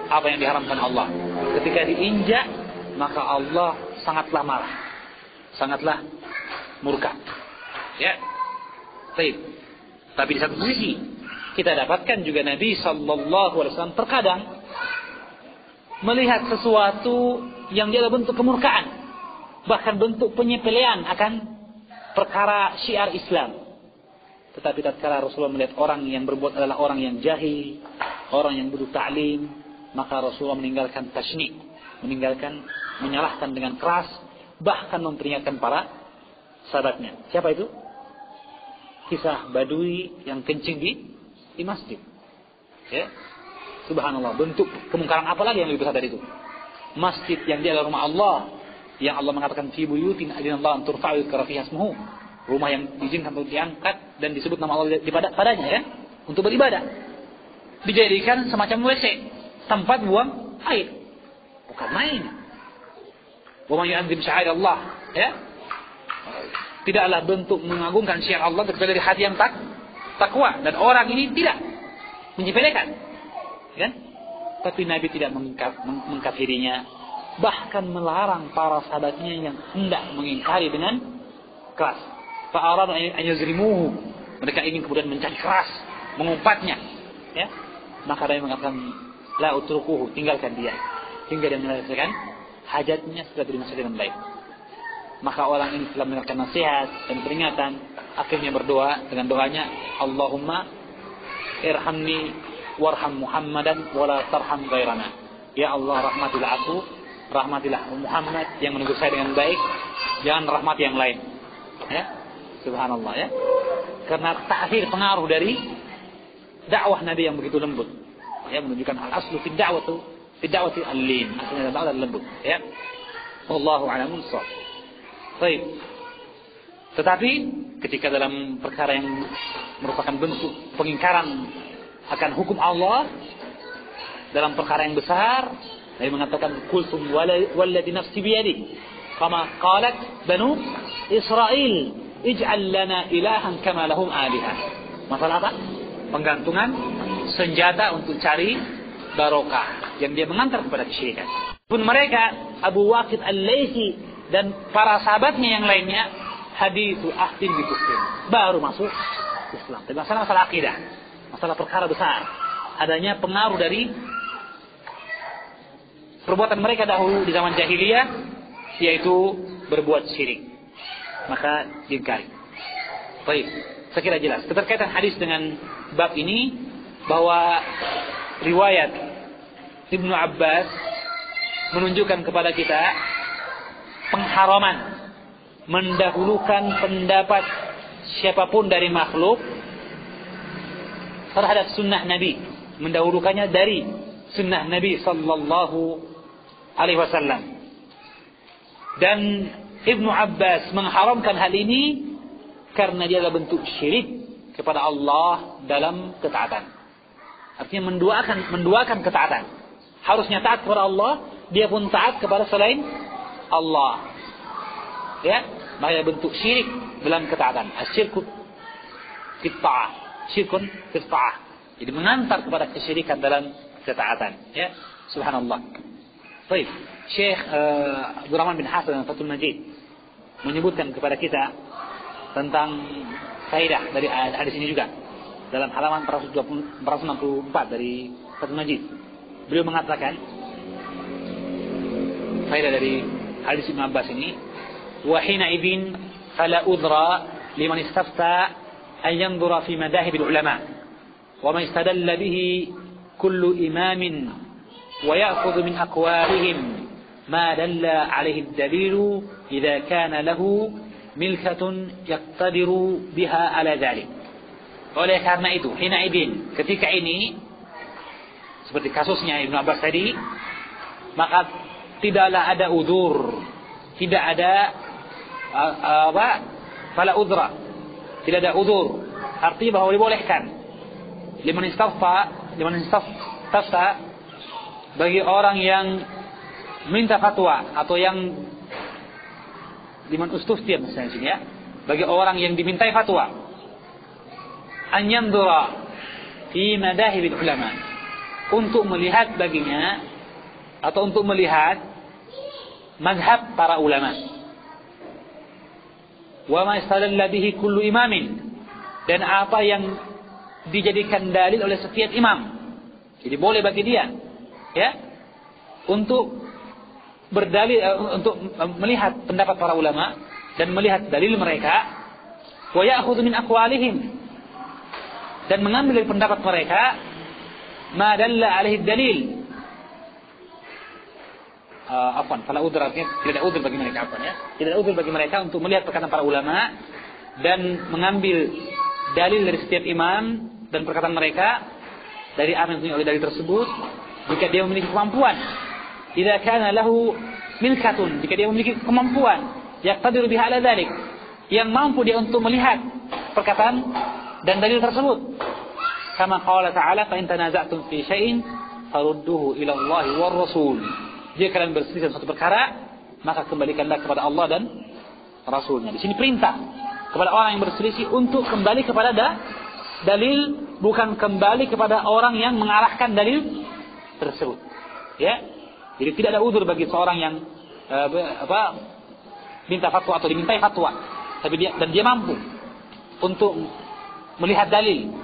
apa yang diharamkan Allah. Ketika diinjak, maka Allah sangatlah marah, sangatlah murka. Ya. Baik. Tapi di satu sisi kita dapatkan juga Nabi sallallahu alaihi wasallam terkadang melihat sesuatu yang dia adalah bentuk kemurkaan, bahkan bentuk penyepelean akan perkara syiar Islam. Tetapi tatkala Rasulullah melihat orang yang berbuat adalah orang yang jahil, orang yang butuh ta'lim, maka Rasulullah meninggalkan tasyni', menyalahkan dengan keras, bahkan memperingatkan para sahabatnya. Siapa itu? Kisah Badui yang kencing di masjid. Ya. Subhanallah, bentuk kemungkaran apa lagi yang lebih besar dari itu? Masjid yang dia adalah rumah Allah, yang Allah mengatakan fi buyutin adinallahu an turfa'u yuzkara fiha ismuhu, rumah yang diizinkan untuk diangkat dan disebut nama Allah padanya, ya, untuk beribadah. Dijadikan semacam WC, tempat buang air. Bukan main. Wa man yu'azzim sya'air Allah, ya. Tidaklah bentuk mengagungkan syiar Allah kecuali dari hati yang takwa, dan orang ini tidak menyepelekan, kan? Tapi Nabi tidak mengkafirinya, bahkan melarang para sahabatnya yang hendak mengingkari dengan keras. Fa'aradu an yuzrimuhu, mereka ingin kemudian mencari keras, mengumpatnya. ya, maka Nabi mengatakan la utrukuhu, tinggalkan dia hingga dia menyelesaikan hajatnya setelah dimaksud dengan baik. Maka orang ini setelah mendengarkan nasihat dan peringatan, akhirnya berdoa dengan doanya, Allahumma irhamni warham Muhammadan wala tarham ghairana. Ya Allah, rahmatilah aku, rahmatilah Muhammad yang menegur saya dengan baik, jangan rahmati yang lain. Ya, subhanallah ya. Karena ta'thir, pengaruh dari dakwah Nabi yang begitu lembut. Ya, menunjukkan al-aslu fi da'wati al-lin. Asalnya dakwah lembut, ya. Wallahu a'lam bissawab. Baik. Tetapi ketika dalam perkara yang merupakan bentuk pengingkaran akan hukum Allah dalam perkara yang besar, Nabi mengatakan qultum walladzi nafsi biyadi kama qalat banu Israil ij'al lana ilahan kama lahum alihah. Masalah apa? Penggantungan senjata untuk cari barokah yang dia mengantar kepada kesyirikan. Pun mereka Abu Waqid Al-Laitsi dan para sahabatnya yang lainnya hadithu ahdin bi kufrin, baru masuk Islam. Tapi masalah akidah, masalah perkara besar, adanya pengaruh dari perbuatan mereka dahulu di zaman jahiliyah, yaitu berbuat syirik, maka diingkari. Baik, saya kira jelas. Keterkaitan hadis dengan bab ini bahwa riwayat Ibnu Abbas menunjukkan kepada kita pengharaman mendahulukan pendapat siapapun dari makhluk terhadap sunnah Nabi, mendahulukannya dari sunnah Nabi sallallahu alaihi wasallam. Dan Ibnu Abbas mengharamkan hal ini karena dia adalah bentuk syirik kepada Allah dalam ketaatan. Artinya menduakan ketaatan. Harusnya taat kepada Allah, dia pun taat kepada selain Allah. Ya, maka bentuk syirik dalam ketaatan. Asyirku fit ta'ah. Syirkun fit ta'ah. Jadi mengantar kepada kesyirikan dalam ketaatan. Ya, subhanallah. Baik, Syekh Abdul Rahman bin Hasan Fathul Majid menyebutkan kepada kita tentang faedah dari hadis ini juga dalam halaman 464 dari Fathul Majid. Beliau mengatakan faedah dari hadis Ibnu Abbas ini, wa hina idzin fala udra liman istafta an yanzura fi madahib ulama wa ma istadalla bihi kullu imamin wa ya'khudhu min aqwalihim ma dalla alaihi ad-dalil idza kana lahu milkatun yaqtadiru biha ala dhalik. Oleh karena itu, hina idzin, ketika ini seperti kasusnya Ibnu Abbas tadi, maka tidaklah ada udzur, tidak ada fala udra, tidak ada udzur, artinya bahwa dibolehkan liman istafta bagi orang yang minta fatwa, atau yang liman ustuftiya misalnya sini ya, bagi orang yang dimintai fatwa, an yanzura fi madahib ulama, untuk melihat baginya atau untuk melihat mazhab para ulama. Wa ma istadalla bihi kullu imamin, dan apa yang dijadikan dalil oleh setiap imam. Jadi boleh bagi dia ya untuk berdalil, untuk melihat pendapat para ulama dan melihat dalil mereka, wa ya'khudhu min aqwalihim, dan mengambil dari pendapat mereka ma dalla alaihi dalil. Fala udra, artinya tidak ada udzur bagi mereka, ya. Tidak ada udzur bagi mereka untuk melihat perkataan para ulama dan mengambil dalil dari setiap imam dan perkataan mereka dari apa yang dipunyai oleh dalil tersebut, jika dia memiliki kemampuan. Idza kana lahu milkatun, jika dia memiliki kemampuan, yaqtadiru biha ala dzalik, yang mampu dia untuk melihat perkataan dan dalil tersebut. Kama qala ta'ala, fa in tanaza'tum fi syai'in farudduhu ila Allah war Rasul. Jika kalian berselisih suatu perkara, maka kembalikanlah kepada Allah dan Rasulnya. Di sini perintah kepada orang yang berselisih untuk kembali kepada dalil, bukan kembali kepada orang yang mengarahkan dalil tersebut. Ya, jadi tidak ada uzur bagi seorang yang minta fatwa atau dimintai fatwa, tapi dia mampu untuk melihat dalil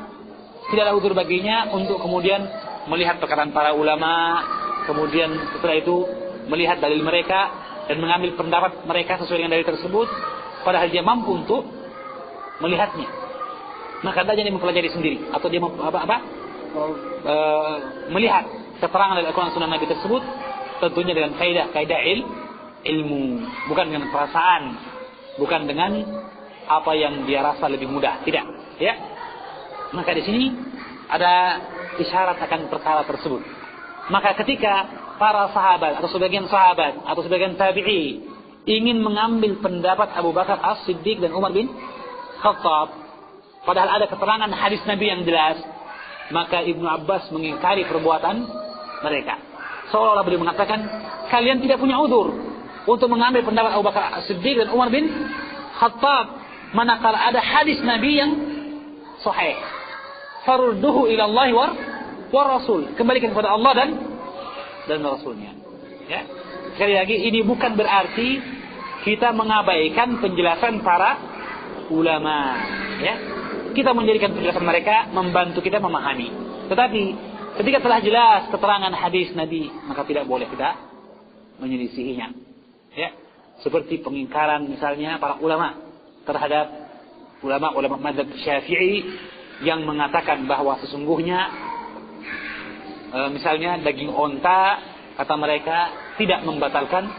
tidaklah uzur baginya untuk kemudian melihat perkataan para ulama, kemudian setelah itu melihat dalil mereka dan mengambil pendapat mereka sesuai dengan dalil tersebut, padahal dia mampu untuk melihatnya. Maka dia mempelajari sendiri atau dia melihat keterangan dari Al-Quran Sunnah Nabi tersebut, tentunya dengan kaidah ilmu, bukan dengan perasaan, bukan dengan apa yang dia rasa lebih mudah, tidak, ya. Maka di sini ada isyarat akan perkara tersebut. Maka ketika para sahabat atau sebagian sahabat atau sebagian tabi'i ingin mengambil pendapat Abu Bakar As-Siddiq dan Umar bin Khattab, padahal ada keterangan hadis Nabi yang jelas, maka Ibnu Abbas mengingkari perbuatan mereka. Seolah-olah beliau mengatakan, kalian tidak punya uzur untuk mengambil pendapat Abu Bakar As-Siddiq dan Umar bin Khattab, manakala ada hadis Nabi yang sahih. Farudduhu ila Allah wa Rasul. Kembalikan kepada Allah dan Rasulnya. Ya. Sekali lagi, ini bukan berarti kita mengabaikan penjelasan para ulama. Ya. Kita menjadikan penjelasan mereka membantu kita memahami. Tetapi ketika telah jelas keterangan hadis Nabi, maka tidak boleh kita menyelisihinya. Ya. Seperti pengingkaran misalnya para ulama terhadap ulama mazhab Syafi'i yang mengatakan bahwa sesungguhnya misalnya daging onta, kata mereka, tidak membatalkan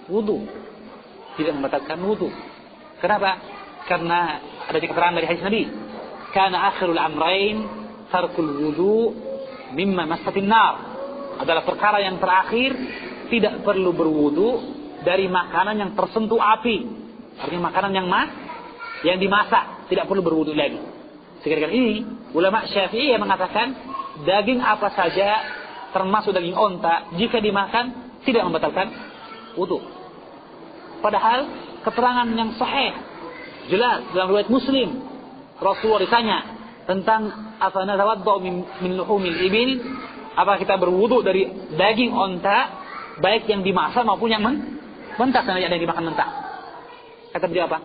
wudu. Tidak membatalkan wudu. Kenapa? Karena ada keterangan dari hadis Nabi, kana akhirul amrain tarkul wudu mimma massatin nar. Adalah perkara yang terakhir, tidak perlu berwudu dari makanan yang tersentuh api. Artinya makanan yang dimasak, tidak perlu berwudu lagi. Sekarang ini ulama Syafi'i yang mengatakan daging apa saja termasuk daging onta jika dimakan tidak membatalkan wudu. Padahal keterangan yang sahih jelas dalam riwayat Muslim, Rasulullah ditanya tentang afana tawaddu min luhumil ibil, apa kita berwudu dari daging onta baik yang dimasak maupun yang mentah, dan ada yang dimakan mentah. Kata beliau apa?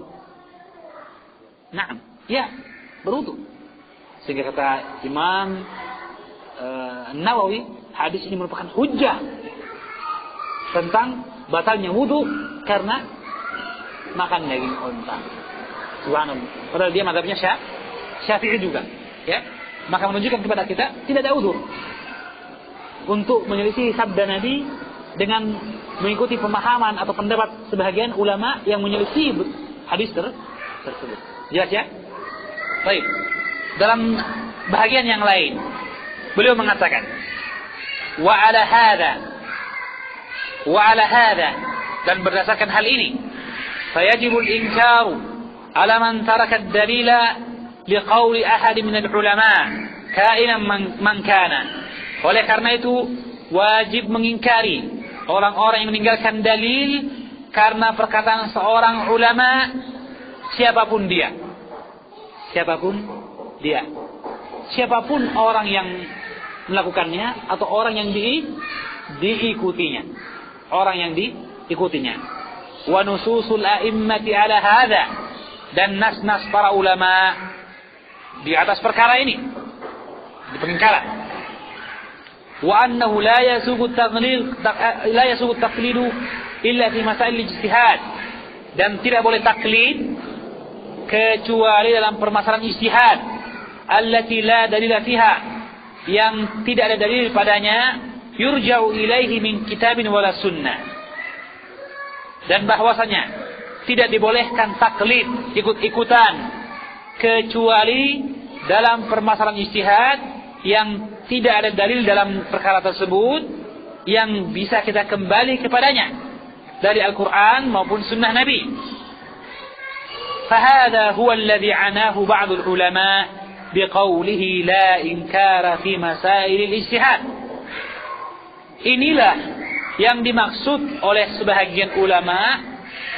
Naam, ya, berwudu. Sehingga kata Imam Nawawi, hadis ini merupakan hujjah tentang batalnya wudu karena makan daging unta. Subhanallah. Padahal dia mazhabnya Syafi'i juga, ya. Maka menunjukkan kepada kita tidak ada uzur untuk menyelisih sabda Nabi dengan mengikuti pemahaman atau pendapat sebagian ulama yang menyelisih hadis tersebut. Jelas ya? Baik. Dalam bahagian yang lain, beliau mengatakan, wa ala hada, dan berdasarkan hal ini, fayajibul inkaru ala man taraka ad-dalila liqauli ahad min al-ulama kainan man kana. Oleh karena itu wajib mengingkari orang-orang yang meninggalkan dalil karena perkataan seorang ulama, siapapun orang yang melakukannya atau orang yang diikutinya. Wa nususul a'immati ala hadha, dan nas-nas para ulama di atas perkara ini, di pengingkaran. Wa annahu la yasugu taqlidu illa fi masail ijtihad, dan tidak boleh taklid kecuali dalam permasalahan ijtihad, allati la dalila fiha, yang tidak ada dalil padanya, yurja'u ilaihi min kitabin wala sunnah. Dan bahwasanya tidak dibolehkan taklid, ikut-ikutan, kecuali dalam permasalahan ijtihad yang tidak ada dalil dalam perkara tersebut yang bisa kita kembali kepadanya dari Al-Quran maupun sunnah Nabi. فهذا هو الذي عناه بعض العلماء بقوله لا إنكار في مسائل الاجتهاد. Inilah yang dimaksud oleh sebahagian ulama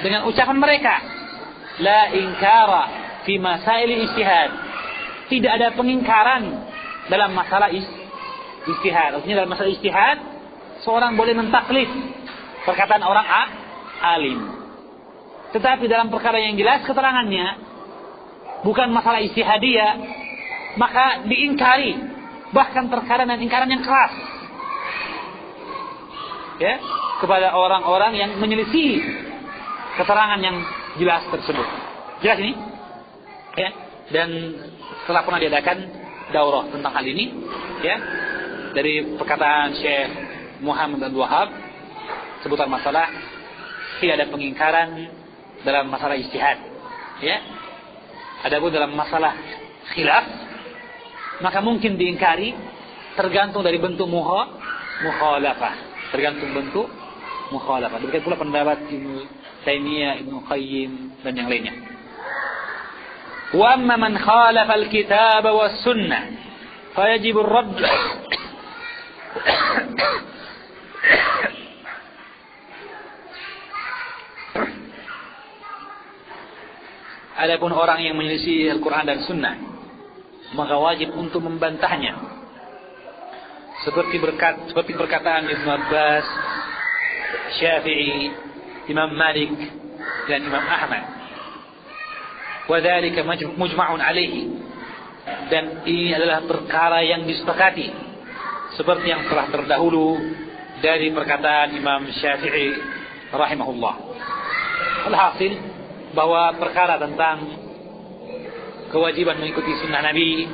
dengan ucapan mereka, la inkara fi masail ijtihad. Tidak ada pengingkaran dalam masalah ijtihad. Artinya dalam masalah ijtihad seorang boleh mentaklid perkataan orang alim. Tetapi dalam perkara yang jelas keterangannya bukan masalah ijtihadiyah, maka diingkari, bahkan terkadang dengan ingkaran yang keras, ya, kepada orang-orang yang menyelisih keterangan yang jelas tersebut. Jelas ini? Ya. Dan telah pernah diadakan daurah tentang hal ini, ya, dari perkataan Syekh Muhammad Abdul Wahab seputar masalah tidak ada pengingkaran dalam masalah ijtihad, ya. Adapun dalam masalah khilaf, maka mungkin diingkari tergantung dari bentuk mukhalafah, tergantung bentuk mukhalafah. Demikian pula pendapat Ibnu Taimiyah, Ibnu Qayyim dan yang lainnya. Wa amma man khalafa al-kitab was sunnah fayajib ar-radd. Adapun orang yang menyelisih Al-Quran dan Sunnah, maka wajib untuk membantahnya. Seperti perkataan Ibnu Abbas, Syafi'i, Imam Malik dan Imam Ahmad. Wa dzalika mujma'un alaihi, dan ini adalah perkara yang disepakati, seperti yang telah terdahulu dari perkataan Imam Syafi'i rahimahullah. Alhasil bahwa perkara tentang kewajiban mengikuti sunnah Nabi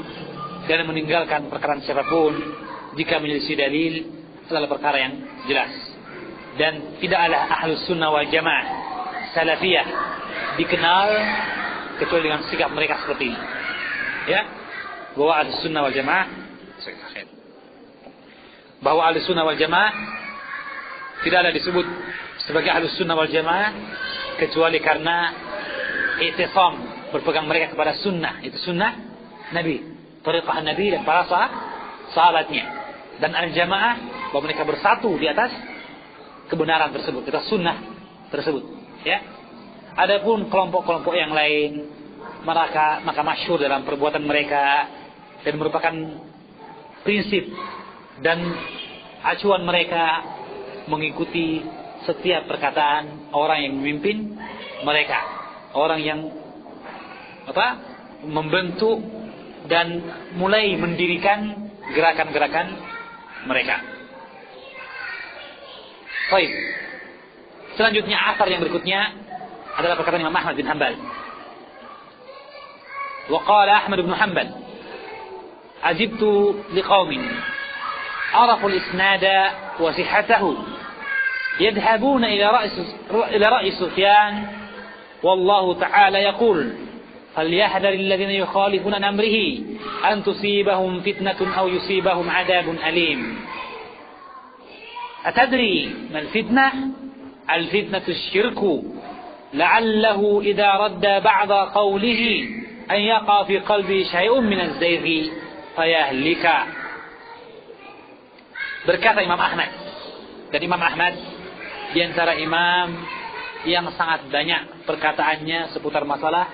dan meninggalkan perkataan siapapun jika menyelisih dalil adalah perkara yang jelas. Dan tidaklah ahlus sunnah wal jamaah salafiyah dikenal kecuali dengan sikap mereka seperti ini, ya, bahwa ahlus sunnah wal jamaah tidaklah disebut sebagai ahlus sunnah wal jamaah kecuali karena i'tisam, berpegang mereka kepada sunnah, itu sunnah Nabi, thariqah Nabi dan para sahabatnya, dan al-jamaah bahwa mereka bersatu di atas kebenaran tersebut, di atas sunnah tersebut, ya. Adapun kelompok-kelompok yang lain, maka masyhur dalam perbuatan mereka dan merupakan prinsip dan acuan mereka mengikuti setiap perkataan orang yang memimpin mereka, orang yang membentuk dan mulai mendirikan gerakan-gerakan mereka. Baik. Selanjutnya asar yang berikutnya adalah perkataan Imam Ahmad bin Hanbal. Wa qala Ahmad bin Hanbal, ajibtu liqaumin arafu al-isnada wa sihhatahu yadhhabuna ila ra'i Sufyan wallahu ta'ala yaqul falyahdhar alladhina yukhalifuna an amrihi an tusibahum fitnatun aw yusibahum 'adabun alim. Atadri mal fitnah? Al-fitnatu asy-syirku la'allahu idza radda ba'da qawlihi an yaqa fi qalbi syai'un min az-zayghi fayahlika. Berkata Imam Ahmad, dan Imam Ahmad di antara imam yang sangat banyak perkataannya seputar masalah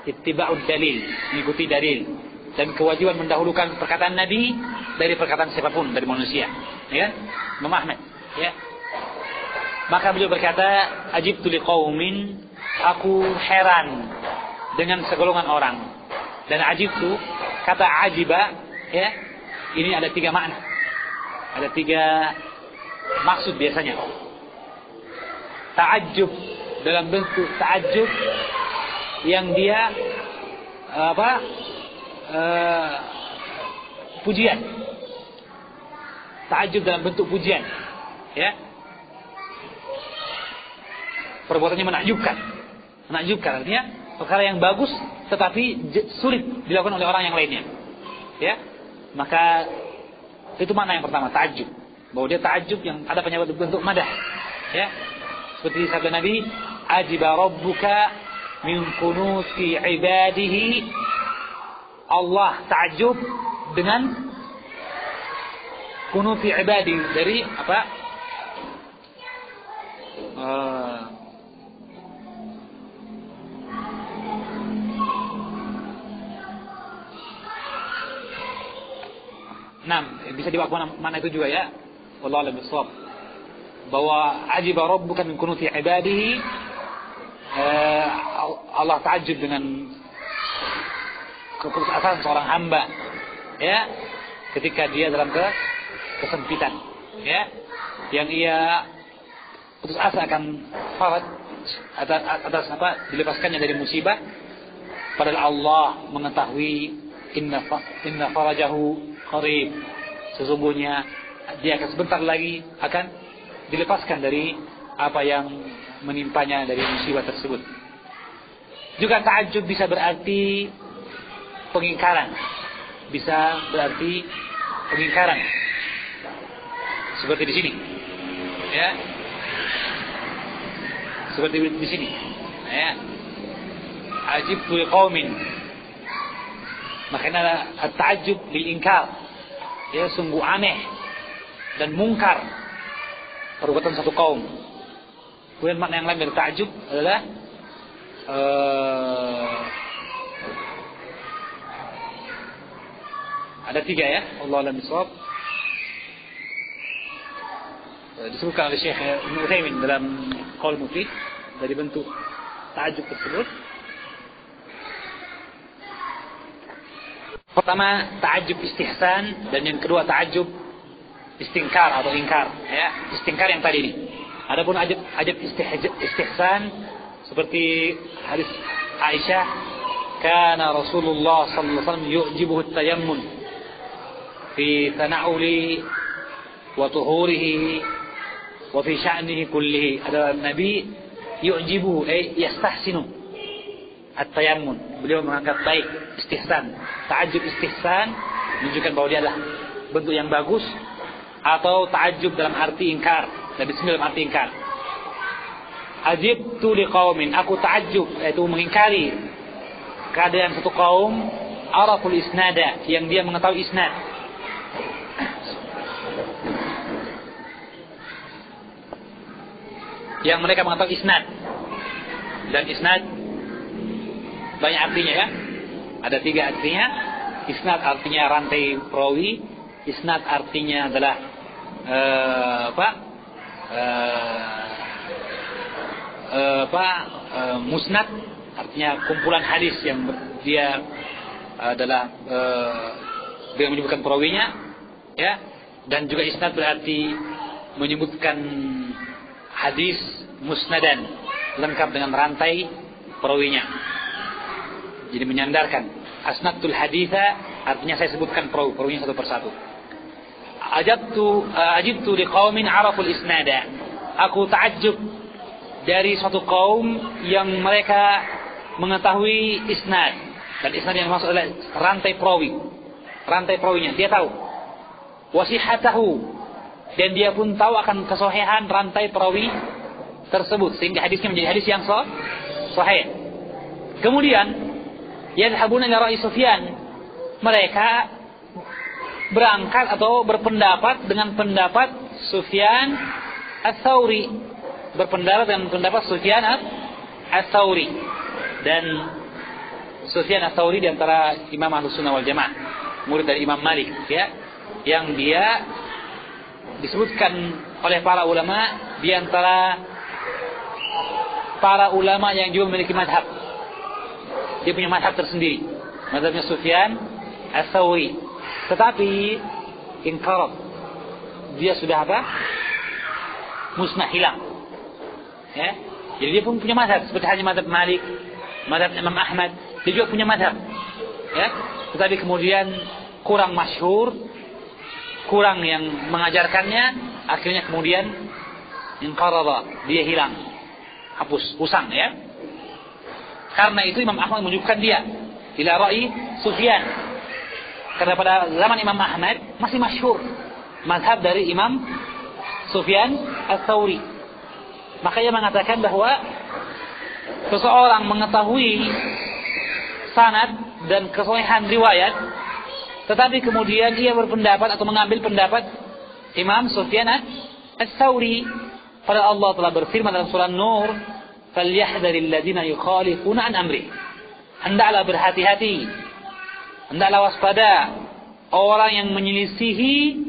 ittiba'ud dalil, mengikuti dalil, dan kewajiban mendahulukan perkataan Nabi dari perkataan siapapun dari manusia, ya kan? Imam Ahmad, ya. Maka beliau berkata, ajibtu liqaumin, aku heran dengan segolongan orang. Dan ajibtu, kata ajiba, ya, ini ada 3 makna. Ada 3 maksud biasanya. Ta'ajjub dalam bentuk ta'ajjub yang dia pujian. Ta'ajjub dalam bentuk pujian, ya. Perbuatannya menakjubkan. Menakjubkan artinya perkara yang bagus tetapi sulit dilakukan oleh orang yang lainnya, ya. Maka itu makna yang pertama, ta'ajjub. Bahwa dia ta'ajjub yang ada bentuk madah, ya. Seperti sabda Nabi, ajiba rabbuka min qunuti ibadihi. Allah ta'ajjub dengan kunuti ibadi, dari apa? Bisa diwakilkan mana itu juga, ya. Wallahu a'lam bishawab. Bahwa ajiba rabbuka min kunuti ibadihi, Allah ta'ajjub dengan keputusasaan seorang hamba ya, ketika dia dalam kesempitan, ya, yang ia putus asa akan faraj atas dilepaskannya dari musibah, padahal Allah mengetahui inna farajahu qarib, sesungguhnya dia akan sebentar lagi akan dilepaskan dari apa yang menimpanya dari musibah tersebut. Juga ta'ajjub bisa berarti pengingkaran, seperti di sini, ya, seperti di sini, ya, ajibtu liqaumin, makanya at-ta'ajjub lil inkar, ya, sungguh aneh dan mungkar perbuatan satu kaum. Kemudian makna yang lain dari ta'ajjub adalah ada 3, ya, Allah alam bisawab. Disebutkan oleh Syekh Ibnu Utsaimin dalam Qaul Mufid dari bentuk ta'ajjub tersebut. Pertama ta'ajjub istihsan, dan yang kedua ta'ajjub istingkar atau ingkar, ya, istingkar yang tadi ini. Adapun ajab istihsan seperti hadis Aisyah, kana Rasulullah sallallahu alaihi wasallam yu'jibuhu at-tayammun fi tana'uli wa tuhurihi wa fi sya'nihi kullihi. Ada Nabi yu'jibuhu yastahsinu at-tayammun, beliau menganggap baik istihsan. Ta'ajjub istihsan menunjukkan bahwa dia adalah bentuk yang bagus, atau ta'ajjub dalam arti ingkar, dan di sini dalam arti ingkar. Ajibtu liqaumin, aku ta'ajjub, yaitu mengingkari keadaan satu kaum araful isnada, yang dia mengetahui isnad. Yang mereka mengetahui isnad, dan isnad banyak artinya, ya. Ada 3 artinya. Isnad artinya rantai perawi, isnad artinya adalah musnad, artinya kumpulan hadis yang dia adalah dia menyebutkan perawinya, ya. Dan juga isnad berarti menyebutkan hadis musnadan, lengkap dengan rantai perawinya. Jadi menyandarkan. Asnadtul haditha artinya saya sebutkan perawinya satu persatu. Ajibtu liqaumin araful isnada, aku ta'ajjub dari suatu kaum yang mereka mengetahui isnad, dan isnad yang maksud adalah rantai perawinya dia tahu. Wasihatahu, dan dia pun tahu akan kesahihan rantai perawi tersebut, sehingga hadisnya menjadi hadis yang sahih. Kemudian yadhhabuna ila Ra'i Sufyan, mereka berangkat atau berpendapat dengan pendapat Sufyan Ats-Tsauri, berpendapat dengan pendapat Sufyan Ats-Tsauri. Dan Sufyan Ats-Tsauri di antara Imam Ahlussunnah wal Jamaah, murid dari Imam Malik, ya, yang dia disebutkan oleh para ulama di antara para ulama yang juga memiliki mazhab. Dia punya mazhab tersendiri, mazhabnya Sufyan Ats-Tsauri. Tetapi inqarab, dia sudah musnah, hilang, ya. Jadi dia pun punya mazhab seperti hanya mazhab Malik, mazhab Imam Ahmad, dia juga punya mazhab, ya. Tetapi kemudian kurang masyhur, kurang yang mengajarkannya, akhirnya kemudian inqaraba, dia hilang, hapus, usang, ya. Karena itu Imam Ahmad menunjukkan dia ila Ra'i Sufyan, karena pada zaman Imam Ahmad masih masyhur mazhab dari Imam Sufyan Ats-Tsauri. Makanya mengatakan bahwa seseorang mengetahui sanad dan kesahihan riwayat, tetapi kemudian ia berpendapat atau mengambil pendapat Imam Sufyan Ats-Tsauri, pada Allah telah berfirman dalam surah Nur, falyahdharil ladzina yukhalifuna an amri, hendaklah berhati-hati, hendaklah waspada orang yang menyelisihi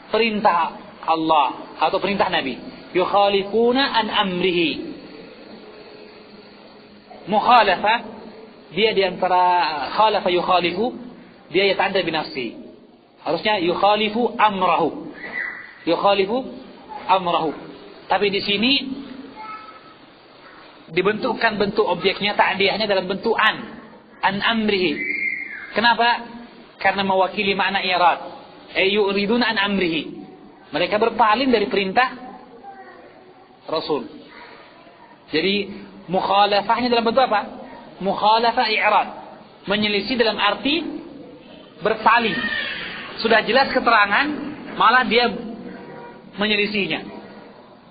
perintah Allah atau perintah Nabi. Yukhalifuna an amrihi, mukhalafah, dia di antara khalafa yukhalifu, dia yata'adda binafsi. Harusnya yukhalifu amrahu. Yukhalifu amrahu. Tapi di sini dibentukkan bentuk objeknya, ta'diyahnya dalam bentuk an amrihi. Kenapa? Karena mewakili makna i'rad. Yuriduna an amrihi. Mereka berpaling dari perintah Rasul. Jadi mukhalafahnya dalam bentuk apa? Mukhalafah i'rad. Menyelisih dalam arti berpaling. Sudah jelas keterangan, malah dia menyelisihinya.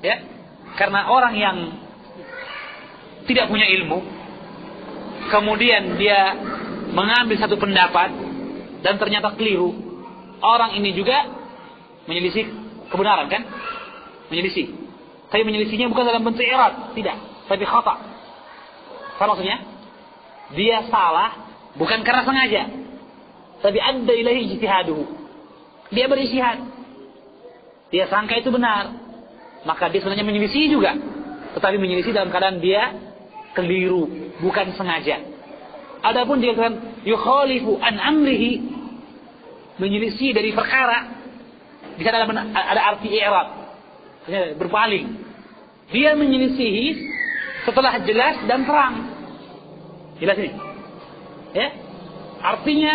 Ya? Karena orang yang tidak punya ilmu, kemudian dia mengambil satu pendapat dan ternyata keliru, orang ini juga menyelisih kebenaran, kan? Menyelisih. Tapi menyelisihnya bukan dalam bentuk i'rad, tidak, tapi khata. Apa maksudnya? Dia salah bukan karena sengaja, tapi adda ilahi ijtihaduhu. Dia berijtihad. Dia sangka itu benar, maka dia sebenarnya menyelisih juga, tetapi menyelisih dalam keadaan dia keliru, bukan sengaja. Adapun dia kan yukhalifu an amrihi, menyelisih dari perkara, di sana ada arti i'rad, berpaling. Dia menyelisihi setelah jelas dan terang. Jelas ini, ya? Artinya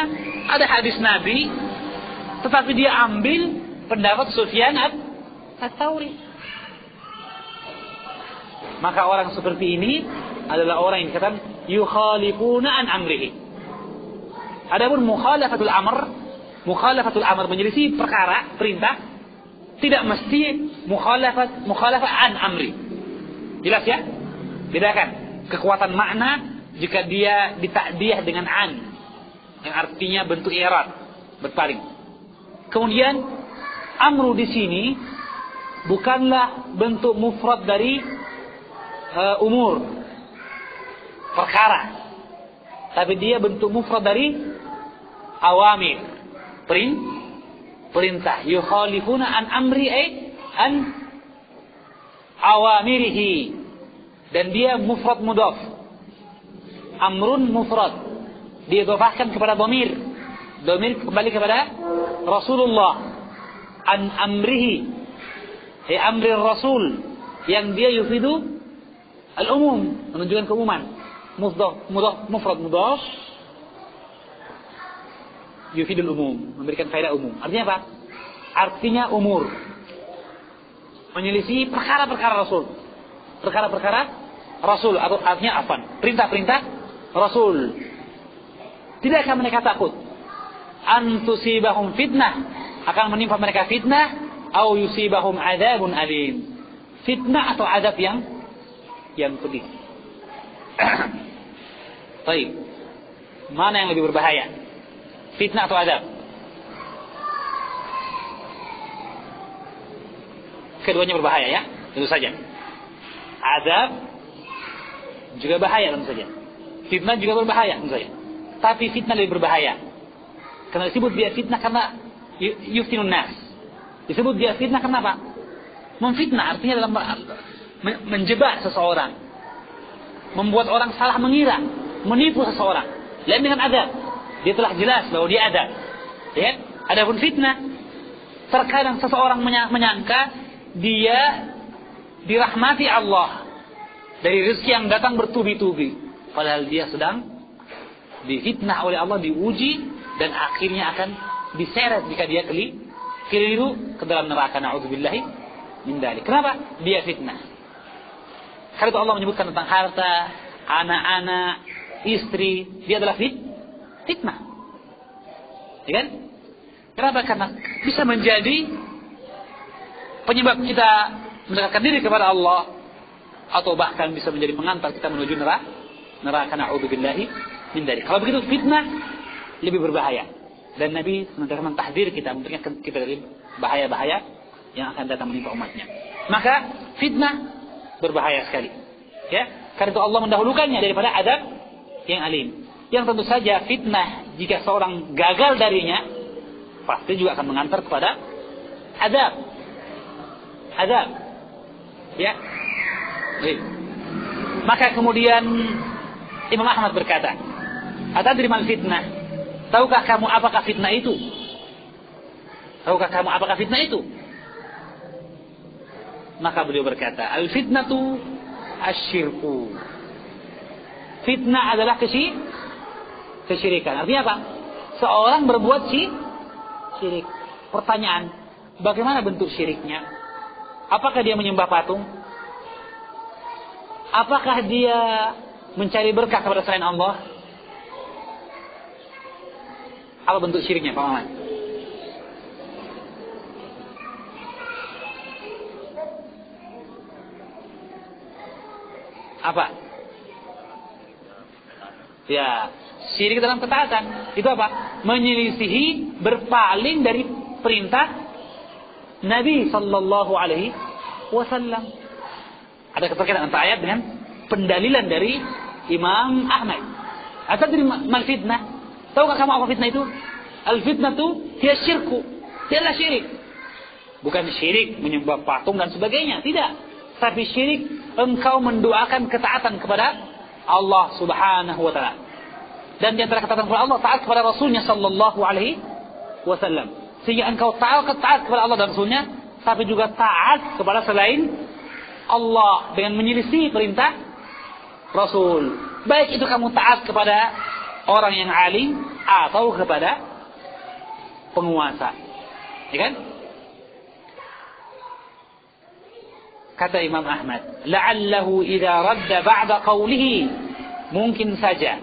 ada hadis Nabi, tetapi dia ambil pendapat Sufyan ats-Tsauri. Maka orang seperti ini adalah orang yang dikatakan yukhalifuna an amrihi. Adapun mukhalafatul amr menyelisih perkara, perintah, tidak mesti mukhalafah an amri. Jelas ya? Bedakan kekuatan makna jika dia ditakdiyah dengan an, yang artinya bentuk i'rad, berpaling. Kemudian amru di sini bukanlah bentuk mufrad dari umur, perkara, tapi dia bentuk mufrad dari awamir, perintah. Yukhalifuna an amri an awamirihi, dan dia mufrad mudhaf. Amrun mufrad, dia didhafahkan kepada dhamir kembali kepada Rasulullah. An amrihi, amri Rasul, yang dia yufidu al-umum, menunjukkan keumuman. Mufrad mudhaf yufidul umum, memberikan faedah umum. Artinya apa? Artinya umur. Menyelisih perkara-perkara Rasul. Perkara-perkara Rasul, atau artinya apa? Perintah-perintah Rasul. Tidakkah mereka takut an tusibahum fitnah, akan menimpa mereka fitnah, au yusibahum adzabun alim, fitnah atau azab yang pedih. Baik. Mana yang lebih berbahaya? Fitnah atau azab? Keduanya berbahaya, ya, tentu saja. Azab juga bahaya, tentu saja. Fitnah juga berbahaya, tentu saja. Tapi fitnah lebih berbahaya. Karena disebut dia fitnah karena yuftinun nas. Disebut dia fitnah karena apa? Memfitnah artinya dalam menjebak seseorang, membuat orang salah mengira, menipu seseorang. Lain dengan azab, dia telah jelas bahwa dia ada. Ya? Adapun fitnah, terkadang seseorang menyangka dia dirahmati Allah dari rezeki yang datang bertubi-tubi, padahal dia sedang difitnah oleh Allah, diuji, dan akhirnya akan diseret jika dia keliru ke dalam neraka. Na'udzubillahi min dzalik. Kenapa? Dia fitnah. Karena itu Allah menyebutkan tentang harta, anak-anak, istri, dia adalah fitnah. Ya kan? Kenapa? Karena bisa menjadi penyebab kita mendekatkan diri kepada Allah, atau bahkan bisa menjadi pengantar kita menuju neraka. Na'udzubillahi min dzalik. Kalau begitu fitnah lebih berbahaya, dan Nabi senantiasa mentahdir kita, memperingatkan kita dari bahaya-bahaya yang akan datang menimpa umatnya. Maka fitnah berbahaya sekali, ya, karena itu Allah mendahulukannya daripada azab yang alim. Yang tentu saja fitnah, jika seorang gagal darinya, pasti juga akan mengantar kepada azab, ya. Maka kemudian Imam Ahmad berkata, atadri mal fitnah? tahukah kamu apakah fitnah itu? Tahukah kamu apakah fitnah itu? Maka beliau berkata, al-fitnatu asyirku. Fitnah adalah kesyirikan. Artinya apa? Seorang berbuat syirik. Pertanyaan, bagaimana bentuk syiriknya? Apakah dia menyembah patung? Apakah dia mencari berkah kepada selain Allah? Apa bentuk syiriknya, Pak Maman? Apa? Ya, syirik dalam ketaatan. Itu apa? Menyelisihi, berpaling dari perintah Nabi sallallahu alaihi wasallam. Ada keterkaitan antara ayat dengan pendalilan dari Imam Ahmad. Atadri mal fitnah? Tahukah kamu apa fitnah itu? Al-fitnatu hiya syirku. Dialah syirik. Bukan syirik menyembah patung dan sebagainya, tidak. Tapi syirik engkau mendoakan ketaatan kepada Allah Subhanahu wa taala. Dan di antara ketaatan kepada Allah, taat kepada Rasulnya sallallahu alaihi wasallam. Sehingga engkau taat kepada Allah dan Rasulnya, tapi juga taat kepada selain Allah dengan menyelisih perintah Rasul. Baik itu kamu taat kepada orang yang alim atau kepada penguasa. Ya kan? Kata Imam Ahmad, la'allahu idza radda ba'da qawlihi, mungkin saja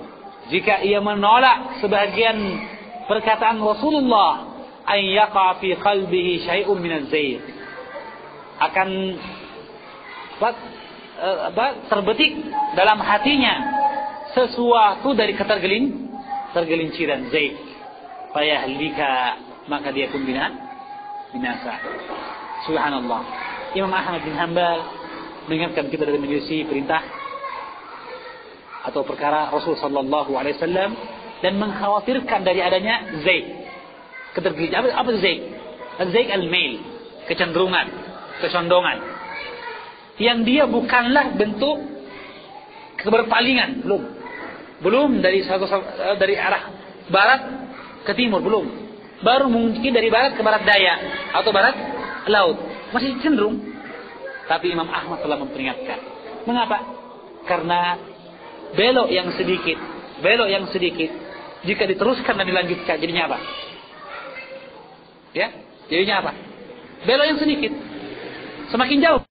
jika ia menolak sebagian perkataan Rasulullah, an yaqa fi qalbihi syai'un min az-zayg, akan terbetik dalam hatinya sesuatu dari tergelinciran zaid, fayahlika, maka dia pun binasa. Subhanallah. Imam Ahmad bin Hanbal mengingatkan kita dari menyelisih perintah atau perkara Rasul sallallahu alaihi wasallam dan mengkhawatirkan dari adanya zaid, ketergelinciran. Apa zaid? Zaid al-mail, kecenderungan, kesondongan. Yang dia bukanlah bentuk keberpalingan, belum dari arah barat ke timur, belum. Baru mungkin dari barat ke barat daya atau barat laut, masih cenderung. Tapi Imam Ahmad telah memperingatkan. Mengapa? Karena belok yang sedikit jika diteruskan dan dilanjutkan, jadinya apa? Ya, jadinya apa? Belok yang sedikit semakin jauh.